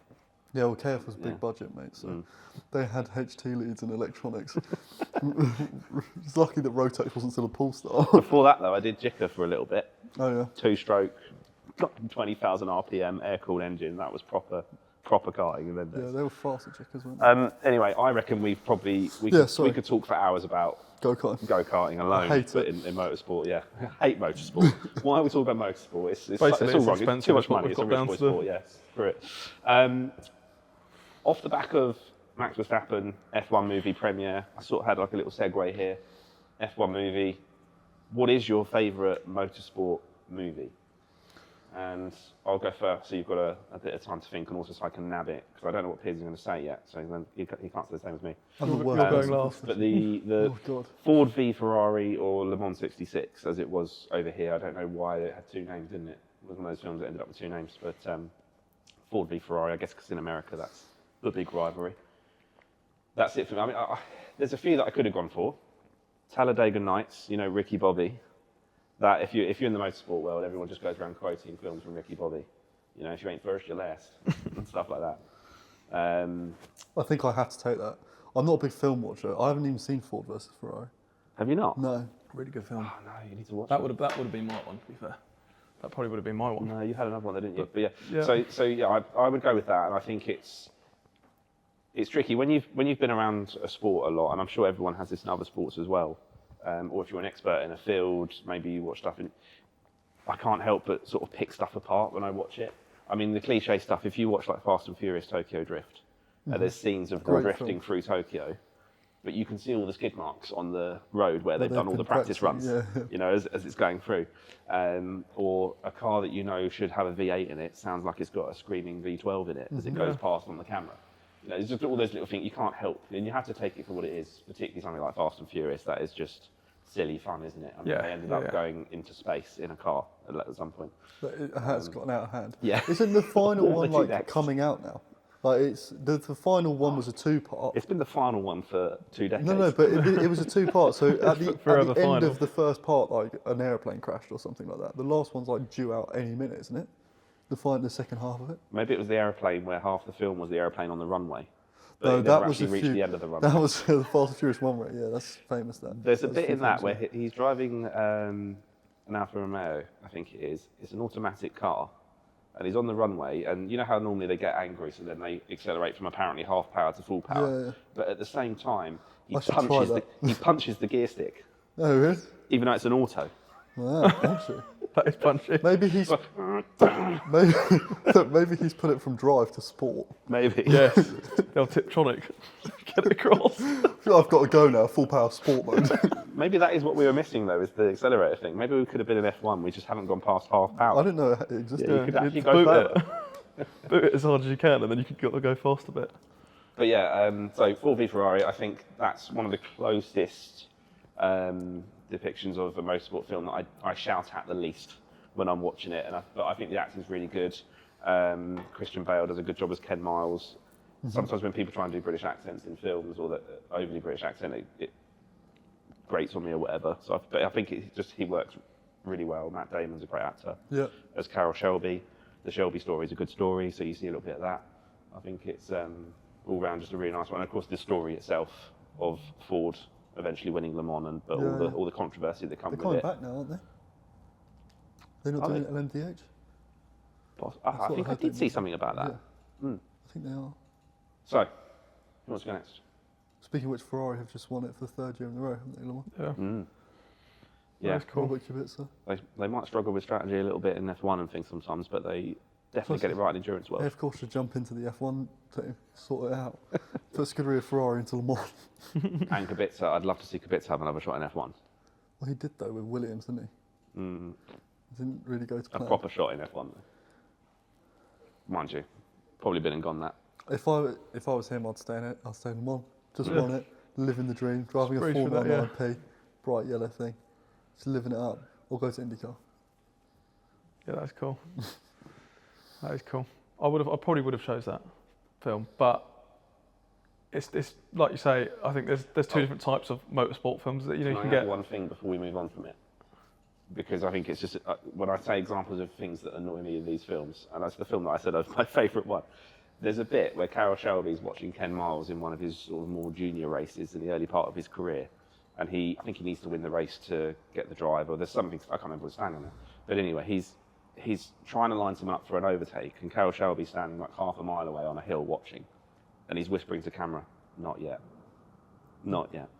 Yeah, well, KF was big budget, mate, so they had HT leads and electronics. It's lucky that Rotax wasn't still a pull star. Before that, though, I did Jicker for a little bit. Oh, yeah. 2-stroke, 20,000 RPM, air-cooled engine. That was proper karting. And then yeah, they were fast at Jickers, weren't they? Anyway, I reckon we could talk for hours about go-karting alone. I hate it. In motorsport, yeah. I hate motorsport. Why are we talking about motorsport? It's all wrong. It's too much money. It's a rich boy sport, yes. Screw it. Off the back of Max Verstappen, F1 movie premiere, I sort of had like a little segue here. F1 movie. What is your favourite motorsport movie? And I'll go first, so you've got a bit of time to think, and also so I can nab it, because I don't know what Piers is going to say yet, so then he can't say the same as me. You're going last. But the Ford v Ferrari or Le Mans 66, as it was over here, I don't know why it had 2 names, didn't it? It was one of those films that ended up with 2 names, but Ford v Ferrari, I guess because in America that's the big rivalry. That's it for me. I mean, there's a few that I could have gone for. Talladega Nights, you know, Ricky Bobby. That if you're in the motorsport world, everyone just goes around quoting films from Ricky Bobby. You know, if you ain't first, you're last, and stuff like that. I think I have to take that. I'm not a big film watcher. I haven't even seen Ford versus Ferrari. Have you not? No. Really good film. Oh, no, you need to watch That would have been my one, to be fair. That probably would have been my one. No, you had another one, there, didn't you? But yeah. So yeah, I would go with that, and I think it's tricky when you've been around a sport a lot, and I'm sure everyone has this in other sports as well. Or if you're an expert in a field, maybe you watch stuff. I can't help but sort of pick stuff apart when I watch it. I mean, the cliche stuff. If you watch like Fast and Furious Tokyo Drift, there's scenes of them drifting through Tokyo, but you can see all the skid marks on the road where they've done all the practice runs, you know, as it's going through. Or a car that you know should have a V8 in it sounds like it's got a screaming V12 in it as it goes past on the camera. You know, it's just all those little things you can't help, and you have to take it for what it is, particularly something like Fast and Furious. That is just silly fun, isn't it? I mean, they ended up going into space in a car at some point. But it has gotten out of hand. Yeah. Isn't the final one like next? coming out now? Like it's the final one was a 2-part. It's been the final one for 2 decades. No, but it was a 2-part. So at the end final. of the first part, like an airplane crashed or something like that. The last one's like due out any minute, isn't it? The second half of it. Maybe it was the aeroplane where half the film was the aeroplane on the runway. But No, it that never was actually reached the end of the runway. That was the Fast and Furious one, right? Yeah, that's famous. There's a bit in that where he's driving an Alfa Romeo, I think it is. It's an automatic car, and he's on the runway. And you know how normally they get angry, so then they accelerate from apparently half power to full power. Yeah. But at the same time, he I should try he punches the gear stick, Oh, really? even though it's an auto. Wow, actually. That is punchy. Maybe he's maybe he's put it from drive to sport. Maybe. Yes. The old Tiptronic. Get it across. I've got to go now, full power sport mode. Maybe that is what we were missing though, is the accelerator thing. Maybe we could have been in F1. We just haven't gone past half power. I didn't know it existed. You could actually It's go boot further. Boot it as hard as you can, and then you can go fast a bit. But yeah, so Ford v Ferrari, I think that's one of the closest depictions of a motorsport film that I shout at the least when I'm watching it. But I think the acting's really good. Christian Bale does a good job as Ken Miles. Sometimes when people try and do British accents in films, or that overly British accent, it grates on me or whatever. But I think he works really well. Matt Damon's a great actor. Yeah. As Carroll Shelby, the Shelby story is a good story, so you see a little bit of that. I think it's all round just a really nice one. And of course, the story itself of Ford eventually winning Le Mans, but all the controversy that comes with it. They're coming back now, aren't they? They're not doing it at MDH? I think I did see something about that. Yeah. I think they are. So, who wants to go next? Speaking of which, Ferrari have just won it for the 3rd year in a row, haven't they, Le Mans? Yeah. That's cool. What about Kubica? They might struggle with strategy a little bit in F1 and things sometimes, but they definitely get it right in endurance world. They, of course, should jump into the F1 team, sort it out. Put Scuderia Ferrari into Le Mans. And Kubica, I'd love to see Kubica have another shot in F1. Well, he did, though, with Williams, didn't he? Didn't really go to A plan. proper shot in F1, though. Mind you, probably been and gone that. If I was him, I'd stay in it. I'd stay in Le Mans. Just run it, living the dream, driving a 499P, bright yellow thing. Just living it up. Or go to IndyCar. Yeah, that's cool. That is cool. I probably would have chose that film, but it's like you say. I think there's two different types of motorsport films that you can get. One thing before we move on from it, because I think it's just when I say examples of things that annoy me in these films, and that's the film that I said was my favourite one. There's a bit where Carroll Shelby's watching Ken Miles in one of his sort of more junior races in the early part of his career, and I think he needs to win the race to get the drive, or there's something, I can't remember what's standing there. But anyway, he's trying to line him up for an overtake, and Carroll Shelby's standing like half a mile away on a hill watching, and he's whispering to camera, "Not yet, not yet,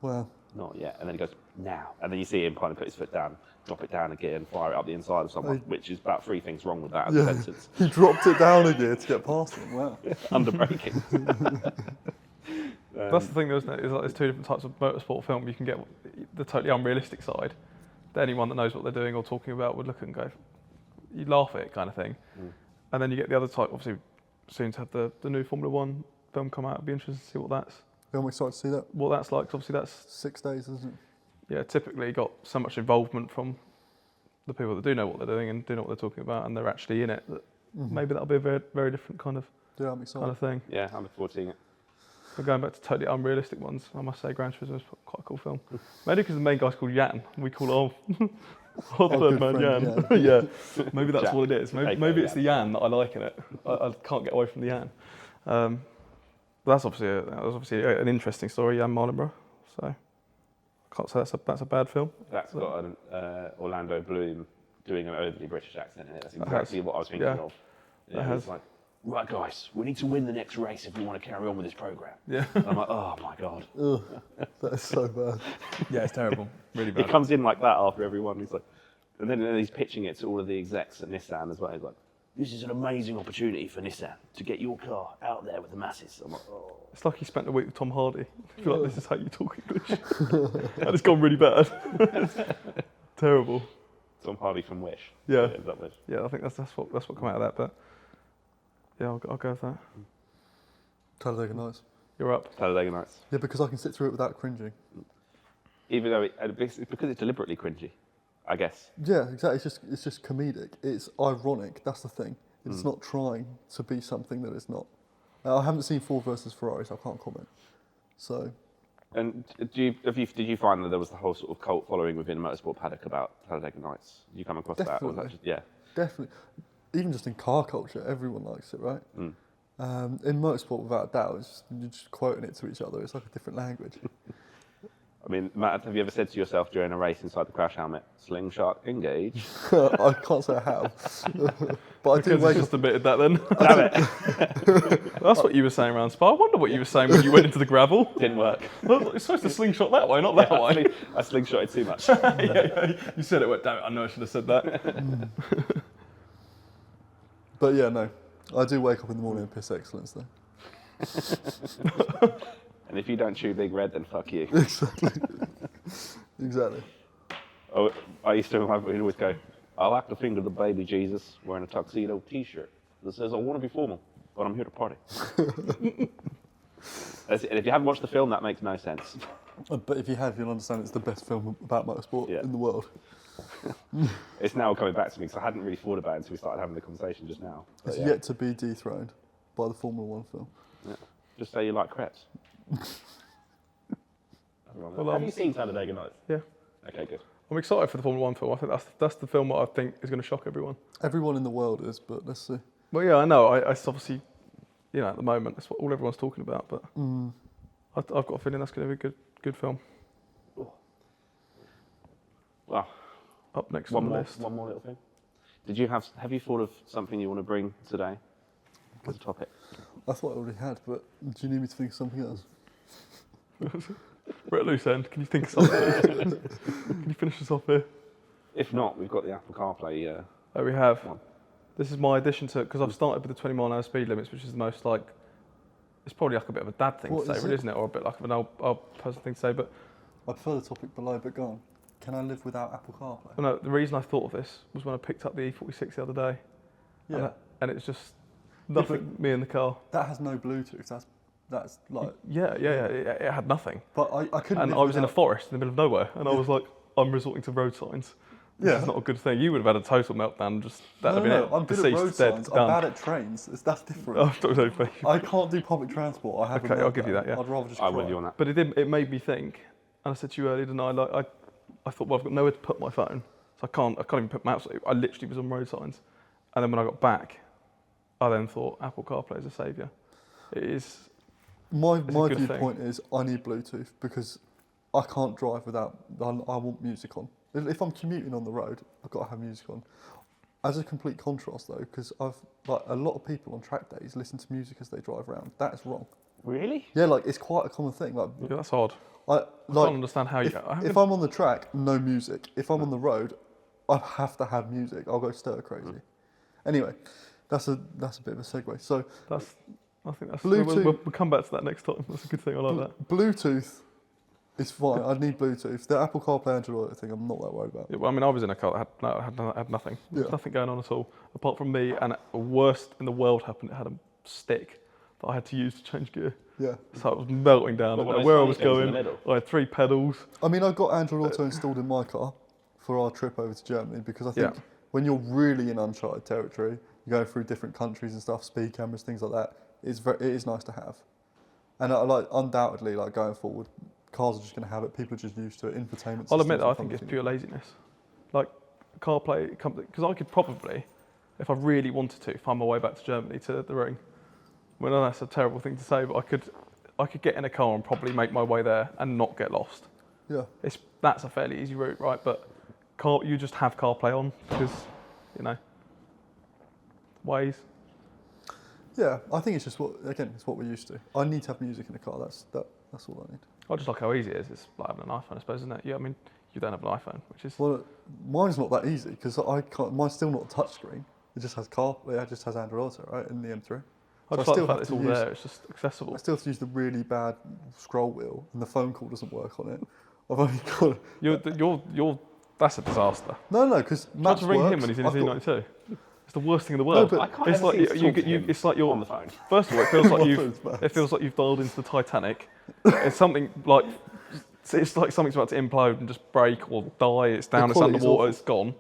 Wow. not yet." And then he goes, "Now." And then you see him kind of put his foot down, drop it down again, fire it up the inside of someone, which is about 3 things wrong with that as a sentence. He dropped it down a gear to get past him. Wow. Under braking. That's the thing, isn't it? Is like there's two different types of motorsport film. You can get the totally unrealistic side. That anyone that knows what they're doing or talking about would look and go, you laugh at it kind of thing. And then you get the other type, obviously soon to have the new Formula 1 film come out. It'd be interesting to see what that's excited to see that. What that's like, 'cause obviously that's 6 days, isn't it? Yeah, typically got so much involvement from the people that do know what they're doing and do know what they're talking about, and they're actually in it. That maybe that'll be a very, very different kind of I'm excited. kind of thing. Yeah, I'm looking forward to seeing it. But going back to totally unrealistic ones, I must say Gran Turismo is quite a cool film. Maybe because the main guy's called Jan, and we call it Or the third man, Jan. Yeah, maybe that's Jack. what it is. Maybe it's the Jan that I like in it. I can't get away from the Jan. But that's obviously an interesting story, Jan Mardenborough. So I can't say that's a bad film. That's got an Orlando Bloom doing an overly British accent in it. That's exactly what I was thinking of. Yeah, it's like, right guys, we need to win the next race if we want to carry on with this program. Yeah. And I'm like, oh my God. Ugh, that is so bad. Yeah, it's terrible. Really bad. He comes in like that after everyone. He's like, and then he's pitching it to all of the execs at Nissan as well. He's like, this is an amazing opportunity for Nissan to get your car out there with the masses. I'm like, oh. It's like he spent a week with Tom Hardy. I feel like this is how you talk English. And it's gone really bad. Terrible. Tom Hardy from Wish. Yeah. Is that Wish? Yeah, I think that's what come out of that. But yeah, I'll go with that. Talladega Nights. You're up. Talladega Nights. Yeah, because I can sit through it without cringing. Even though it's because it's deliberately cringy, I guess. Yeah, exactly. It's just comedic. It's ironic. That's the thing. It's not trying to be something that it's not. I haven't seen Ford versus Ferrari, so I can't comment. So. And did you find that there was the whole sort of cult following within Motorsport paddock about Talladega Nights? Did you come across that? Or was that just, yeah. Definitely. Even just in car culture, everyone likes it, right? Mm. In Motorsport, without a doubt, you're just quoting it to each other. It's like a different language. I mean, Matt, have you ever said to yourself during a race inside the crash helmet, slingshot engage? I can't say I have. But I do Because wake just up. admitted that then. Damn it. That's what you were saying around Spa. I wonder what you were saying when you went into the gravel. Didn't work. Well, you're supposed to slingshot that way, not that way. I slingshotted too much. Yeah, you said it. Damn it, I know I should have said that. But yeah, no. I do wake up in the morning and piss excellence, though. And if you don't chew Big Red, then fuck you. Exactly. Exactly. Oh, I used to always go, I like to finger the baby Jesus wearing a tuxedo T-shirt that says, I want to be formal, but I'm here to party. And if you haven't watched the film, that makes no sense. But if you have, you'll understand it's the best film about motorsport in the world. It's now coming back to me because I hadn't really thought about it until we started having the conversation just now. But It's yet to be dethroned by the Formula One film. Yeah. Just say you like crepes. Have you seen Talladega Nights? Yeah. Okay, good. I'm excited for the Formula One film. I think that's the film that I think is going to shock everyone. Everyone in the world is, but let's see. Well, yeah, I know. It's obviously, at the moment, that's what all everyone's talking about. But I've got a feeling that's going to be a good film. Well, up next on the list. One more little thing. Have you thought of something you want to bring today as a topic? I thought I already had, but do you need me to think of something else? We're at loose end. Can you think of something? Can you finish us off here? If not, we've got the Apple CarPlay. Oh, we have. One. This is my addition to it, because I've started with the 20-mile-an-hour speed limits, which is the most it's probably like a bit of a dad thing to say, really, isn't it? Or a bit like an old person thing to say, but... I prefer the topic below, but go on. Can I live without Apple CarPlay? Well, no, the reason I thought of this was when I picked up the E46 the other day. Yeah. And it's just nothing, me in the car. That has no Bluetooth. That's like... Yeah. It had nothing. But I couldn't. And I was in a forest in the middle of nowhere, and I was like, I'm resorting to road signs. This is not a good thing. You would have had a total meltdown. No, I'm good at road signs. I'm bad at trains. That's different. I can't do public transport. Okay, I'll give you that. Yeah, I'd rather just. I'm with you on that. But it made me think, and I said to you earlier, didn't I? I thought, well, I've got nowhere to put my phone, so I can't even put maps. I literally was on road signs, and then when I got back, I then thought Apple CarPlay is a saviour. It is. My viewpoint is I need Bluetooth because I can't drive without. I want music on. If I'm commuting on the road, I've got to have music on. As a complete contrast, though, because a lot of people on track days listen to music as they drive around. That is wrong. Really? Yeah, it's quite a common thing. Yeah, that's odd. I can't understand how you. If I'm on the track, no music. If I'm on the road, I have to have music. I'll go stir crazy. Anyway, that's a bit of a segue. So I think that's Bluetooth. We'll come back to that next time. That's a good thing. I like that. Bluetooth is fine. I need Bluetooth. The Apple CarPlay Android Auto thing, I'm not that worried about. Yeah, well, I mean, I was in a car that had nothing. There was nothing going on at all, apart from me. And the worst in the world happened. It had a stick that I had to use to change gear. Yeah. So it was melting down. I didn't know where I was going. I had 3 pedals. I mean, I got Android Auto installed in my car for our trip over to Germany because I think when you're really in uncharted territory, you go through different countries and stuff, speed cameras, things like that. It is nice to have. And undoubtedly, going forward, cars are just going to have it. People are just used to it. Infotainment. I'll admit that I think it's pure laziness. CarPlay company, because I could probably, if I really wanted to, find my way back to Germany to the ring. Well, no, that's a terrible thing to say, but I could get in a car and probably make my way there and not get lost. Yeah. That's a fairly easy route, right? But you just have CarPlay on because, you know, Waze. Yeah, I think it's just it's what we're used to. I need to have music in the car. That's all I need. I just like how easy it is. It's like having an iPhone, I suppose, isn't it? Yeah, I mean, you don't have an iPhone, which is... Well, mine's not that easy because mine's still not a touchscreen. It just has CarPlay. It just has Android Auto, right, in the M3. I just like the fact it's all there. It's just accessible. I still have to use the really bad scroll wheel, and the phone call doesn't work on it. I've only got... That's a disaster. No, because Matt to ring him when he's in his V92. It's the worst thing in the world. No, but it's like you're on the phone. First of all, it feels like you've dialed into the Titanic. It's something like it's like something's about to implode and just break or die. It's down. It's underwater. It's gone.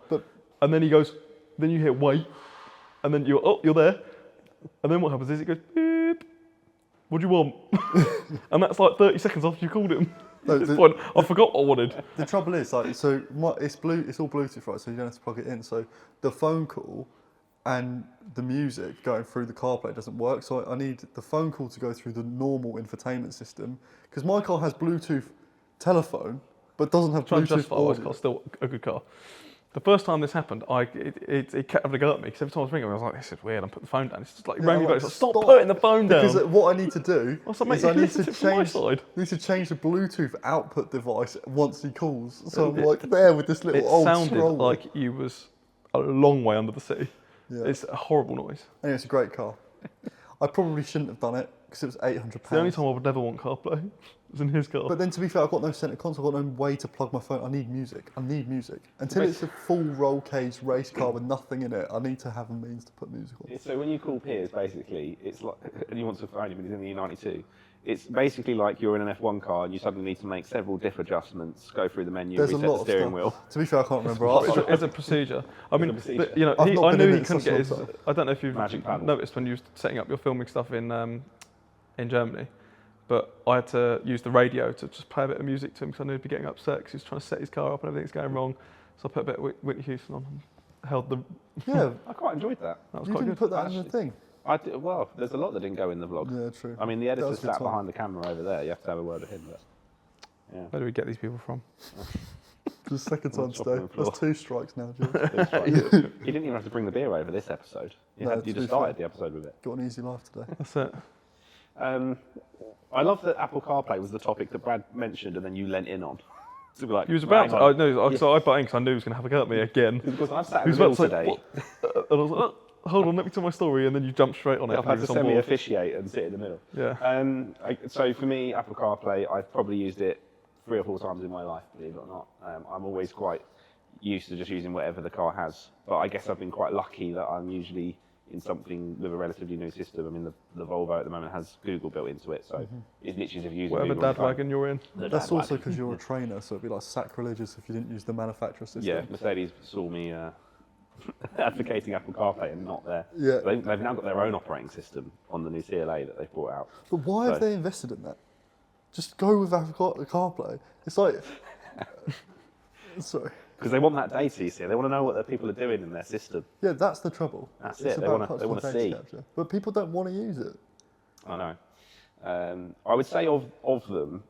And then he goes. Then you hear wait, and then you're there. And then what happens is it goes beep. What do you want? And that's like 30 seconds after you called him. No, I forgot what I wanted. The trouble is, it's all Bluetooth, right? So you don't have to plug it in. So the phone call and the music going through the CarPlay doesn't work. So I need the phone call to go through the normal infotainment system because my car has Bluetooth telephone, but doesn't have Bluetooth audio. It's still a good car. The first time this happened, it kept having a go at me because every time I was ringing, I was like, "This is weird." I'm putting the phone down. It's just like rang me back. It's like, stop putting the phone down. Because what I need to do is I need to change the Bluetooth output device once he calls. So I'm like there with this little old scroll. It sounded like you was a long way under the sea. Yeah. It's a horrible noise. Anyway, it's a great car. I probably shouldn't have done it because it was £800. It's the only time I would never want CarPlay. Was in his car. But then to be fair, I've got no centre console, I've got no way to plug my phone. I need music. Until it's a full roll cage race car with nothing in it, I need to have a means to put music on. So when you call Piers, basically, it's like, and you want to phone him and he's in the U92, it's basically like you're in an F1 car and you suddenly need to make several diff adjustments, go through the menu, reset the steering wheel. To be fair, I can't remember. It's a procedure. I mean, you know, I knew he couldn't get his... I don't know if you've noticed when you were setting up your filming stuff in Germany, but I had to use the radio to just play a bit of music to him because I knew he'd be getting upset because he was trying to set his car up and everything's going wrong. So I put a bit of Whitney Houston on and held the... Yeah, I quite enjoyed that. That was you quite didn't good. put that in the thing? I did, well, there's a lot that didn't go in the vlog. Yeah, true. I mean, the editor sat behind the camera over there. You have to have a word with him. But, yeah. Where do we get these people from? For the second time today. That's 2 strikes now, George. You didn't even have to bring the beer over this episode. You just started the episode with it. Got an easy life today. That's it. I love that Apple CarPlay was the topic that Brad mentioned and then you lent in on. So like, he was about to. I know. So I bought in because I knew he was going to have a go at me again. Because I've sat in the middle today. And I was like, oh, hold on, let me tell my story, and then you jump straight on it. I've had to semi-officiate and sit in the middle. Yeah. So for me, Apple CarPlay, I've probably used it 3 or 4 times in my life, believe it or not. I'm always quite used to just using whatever the car has. But I guess I've been quite lucky that I'm usually in something with a relatively new system. I mean, the Volvo at the moment has Google built into it, so it's literally if you use whatever dad wagon you're in. That's also because you're a trainer, so it'd be like sacrilegious if you didn't use the manufacturer system. Yeah, Mercedes saw me advocating Apple CarPlay and not there. Yeah. They've now got their own operating system on the new CLA that they've brought out. But why have they invested in that? Just go with Apple CarPlay. It's like... Sorry. Because they want that data, you see. They want to know what the people are doing in their system. Yeah, that's the trouble. That's it. They want to see. Capture. But people don't want to use it. I know. I would say of them,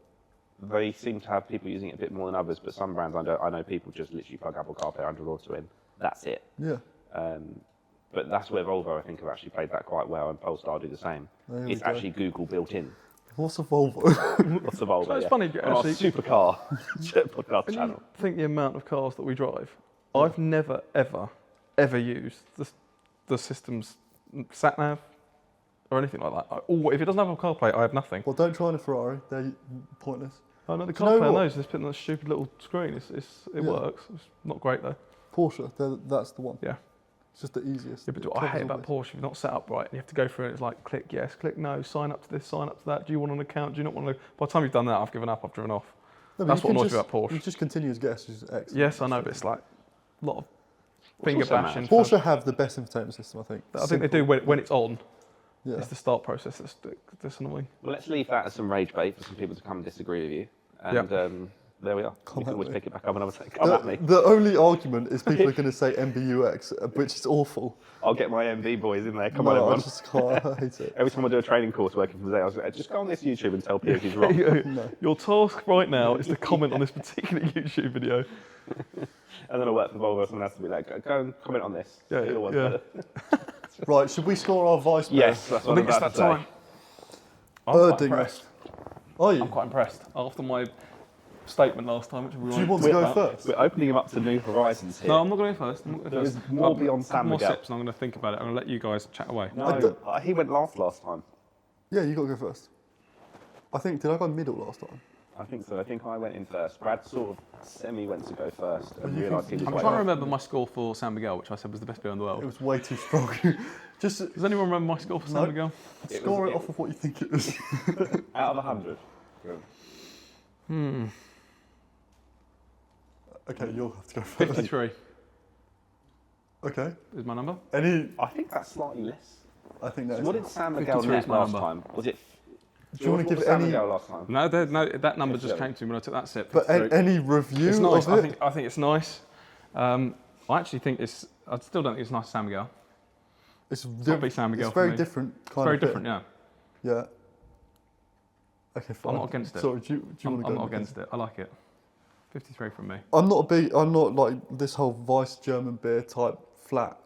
they seem to have people using it a bit more than others. But some brands, I know people just literally plug Apple CarPlay Android Auto in. That's it. Yeah. But that's where Volvo, I think, have actually played that quite well, and Polestar do the same. It's actually Google built in. What's a Volvo? What's a Volvo? So it's funny, actually. On our supercar podcast channel. I think the amount of cars that we drive, I've never, ever used the system's sat-nav or anything like that. If it doesn't have a CarPlay, I have nothing. Well, don't try in a Ferrari. They're pointless. Oh, no, the CarPlay on those is putting on a stupid little screen. It works. It's not great, though. Porsche, that's the one. Yeah. It's just the easiest. Yeah, but what I hate about Porsche, if you're not set up right, and you have to go through it, it's like, click yes, click no, sign up to this, sign up to that. Do you want an account? Do you not want to? By the time you've done that, I've given up, I've driven off. No, that's what annoys me about Porsche. You just continue as guest, which is excellent. Yes, I know, but it's like a lot of finger bashing. Porsche have the best infotainment system, I think. I think they do when it's on. Yeah. It's the start process that's annoying. Well, let's leave that as some rage bait for some people to come and disagree with you. And there we are. Come You can at always me. pick it back up another time. Come at me. The only argument is people are going to say MBUX, which is awful. I'll get my MV boys in there. Come on, No, I everyone. just can't. I hate it. Every time I do a training course working for the day, I was like, just go on this YouTube and tell Piers he's wrong. Your task right now is to comment on this particular YouTube video. And then I work for Volvo, someone has to be like, go and comment on this. Yeah, Your one's yeah. better. Right, should we score our vice bear? Yes, that's I what I'm think it's about that to time. say. I'm quite Erding impressed. Are you? I'm quite impressed. After my statement last time, which we Do you want to go first? We're opening him up to new horizons here. No, I'm not going to go first. I'm not going There to is first. more beyond San more Miguel. sips, and I'm going to think about it. I'm going to let you guys chat away. No, he went last time. Yeah, you got to go first. I think, did I go middle last time? I think so. I think I went in first. Brad sort of went to go first and realised he was I'm like, trying to remember my score for San Miguel, which I said was the best beer in the It world. was way too strong. Just Does anyone remember my score for San No. Miguel? score it off of what you think it is. out of 100. Okay, you'll have to go first. 53 Okay. is my number. Any? I think that's slightly less. I think that What is. did San Miguel 53 net is my last number. time? Was it? Do you want to what give was San any? Miguel last time? No, that number just 57. came to me when I took that sip. But 53. any review It's nice. of it? I think it's nice. I actually think it's. I still don't think it's nice as San Miguel. It's Probably San Miguel It's for very me. different It's kind very of beer. different, yeah. Yeah. Okay, fine. I'm not against it. Sorry, do you want to go? I'm not against it. I like it. 53 from me. I'm not like this whole Vice German beer type flat.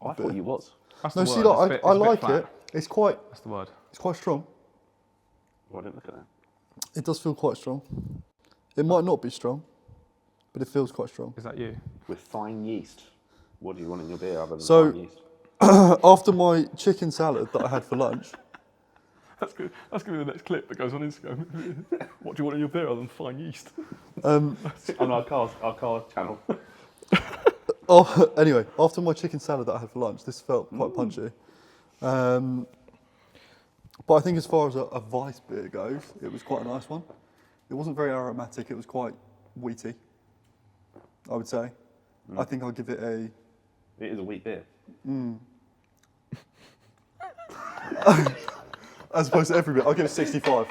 I thought you was. That's No, the see, word. like, It's I a bit like flat. it. It's quite That's the word. strong. Well, I didn't look at that. It does feel quite strong. It might not be strong, but it feels quite strong. Is that you? With fine yeast. What do you want in your beer other than So- fine yeast? After my chicken salad that I had for lunch, That's good. That's going to be the next clip that goes on Instagram. What do you want in your beer other than fine yeast? On our car channel. anyway, after my chicken salad that I had for lunch, this felt quite punchy. But I think as far as a Vice beer goes, it was quite a nice one. It wasn't very aromatic, it was quite wheaty, I would say. I think I'll give it a... It is a wheat beer. As opposed to every bit, I'll give it 65.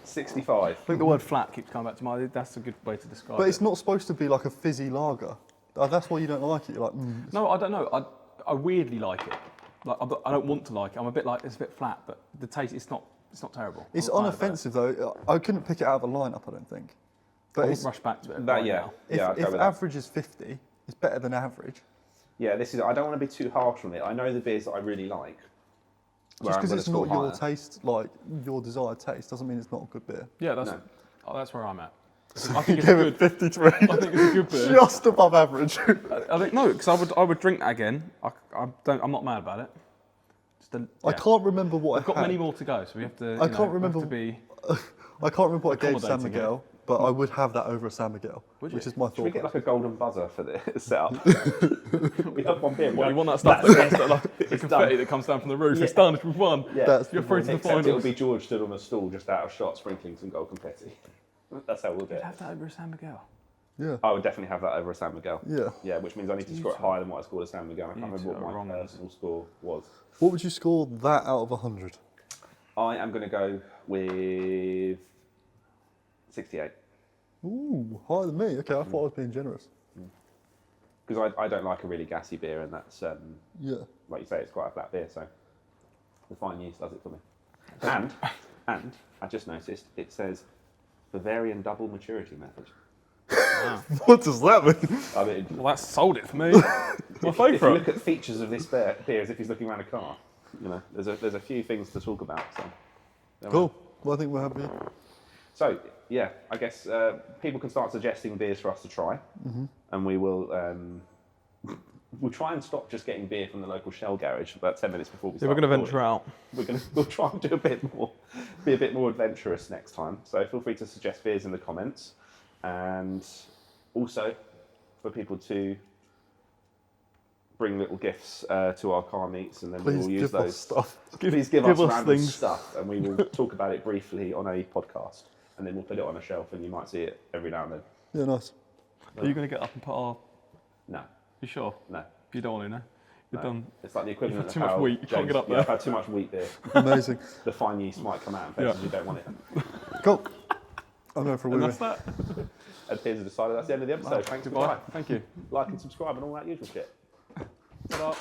65. I think the word flat keeps coming back to mind. That's a good way to describe it. But it's not supposed to be like a fizzy lager. That's why you don't like it. You're like, No, I don't know. I weirdly like it. Like I don't want to like it. I'm a bit like it's a bit flat, but the taste it's not terrible. It's I'm not mad about unoffensive though. I couldn't pick it out of a lineup, I don't think. it. I But won't it's, rush back to it. That, right yeah. now. Yeah, I'd go if with that. average is 50, it's better than average. Yeah, I don't want to be too harsh on it. I know the beers that I really like. where Just I'm because gonna it's not score your higher. taste, like your desired taste, doesn't mean it's not a good beer. Yeah, that's No. that's where I'm at. I think it's Give good. it 53. I think it's a good beer. Just above average. I think no, because I would drink that again. I'm not mad about it. I can't remember what I've got I had. many more to go, so we have to. I can't remember- To be, I can't remember what I gave San accommodating Miguel, but I would have that over a San Miguel, Would which you? is my Should we thought. get like a golden buzzer for the setup? We have one beer. what, you want that stuff that comes down, like, the confetti that comes down from the roof? Yeah. It's done. We've won. Yeah. That's You're the through to the Except it'll finals. be George stood on a stool just out of shot, sprinkling some gold confetti. That's how we'll do You'd it. have that over a San Miguel. Yeah. I would definitely have that over a San Miguel. Yeah. Yeah, which means I need to score it higher than what I scored at San Miguel. I can't You remember two are what wrong my ones. personal score was. What would you score that out of 100? I am going to go with 68. Ooh, higher than me. Okay, I thought I was being generous. Because I don't like a really gassy beer, and that's, Yeah. like you say, it's quite a flat beer, so the fine yeast does it for me. And I just noticed it says Bavarian double maturity method. What does that mean? I mean, Well, that's sold it for me. My if you favourite. look at features of this beer as if he's looking around a car, you know, there's a few things to talk about. So there we Cool. are. Well, I think we're happy. So yeah, I guess people can start suggesting beers for us to try, and we will. We'll try and stop just getting beer from the local Shell garage about 10 minutes before we Yeah, start. we're going to recording. venture out. We'll try and do a bit more, be a bit more adventurous next time. So feel free to suggest beers in the comments, and also for people to bring little gifts to our car meets, and then Please we will use give us those. stuff. Please give give us us random things. stuff, and we will talk about it briefly on a podcast, and then we'll put it on a shelf, and you might see it every now and then. Yeah, nice. Are you going to get up and put our... No, You sure? no. You don't want to, no? You're No. done. It's like the equivalent had of too much how wheat, you can't James- get up yeah, there. I've had too much wheat beer. Amazing. The fine yeast might come out in places Yeah. you don't want it. Cool. I'm going for a And wee that's that. And Piers has decided that's the end of the episode. Thanks, goodbye. Thank you. Like and subscribe and all that usual shit. Ta-da.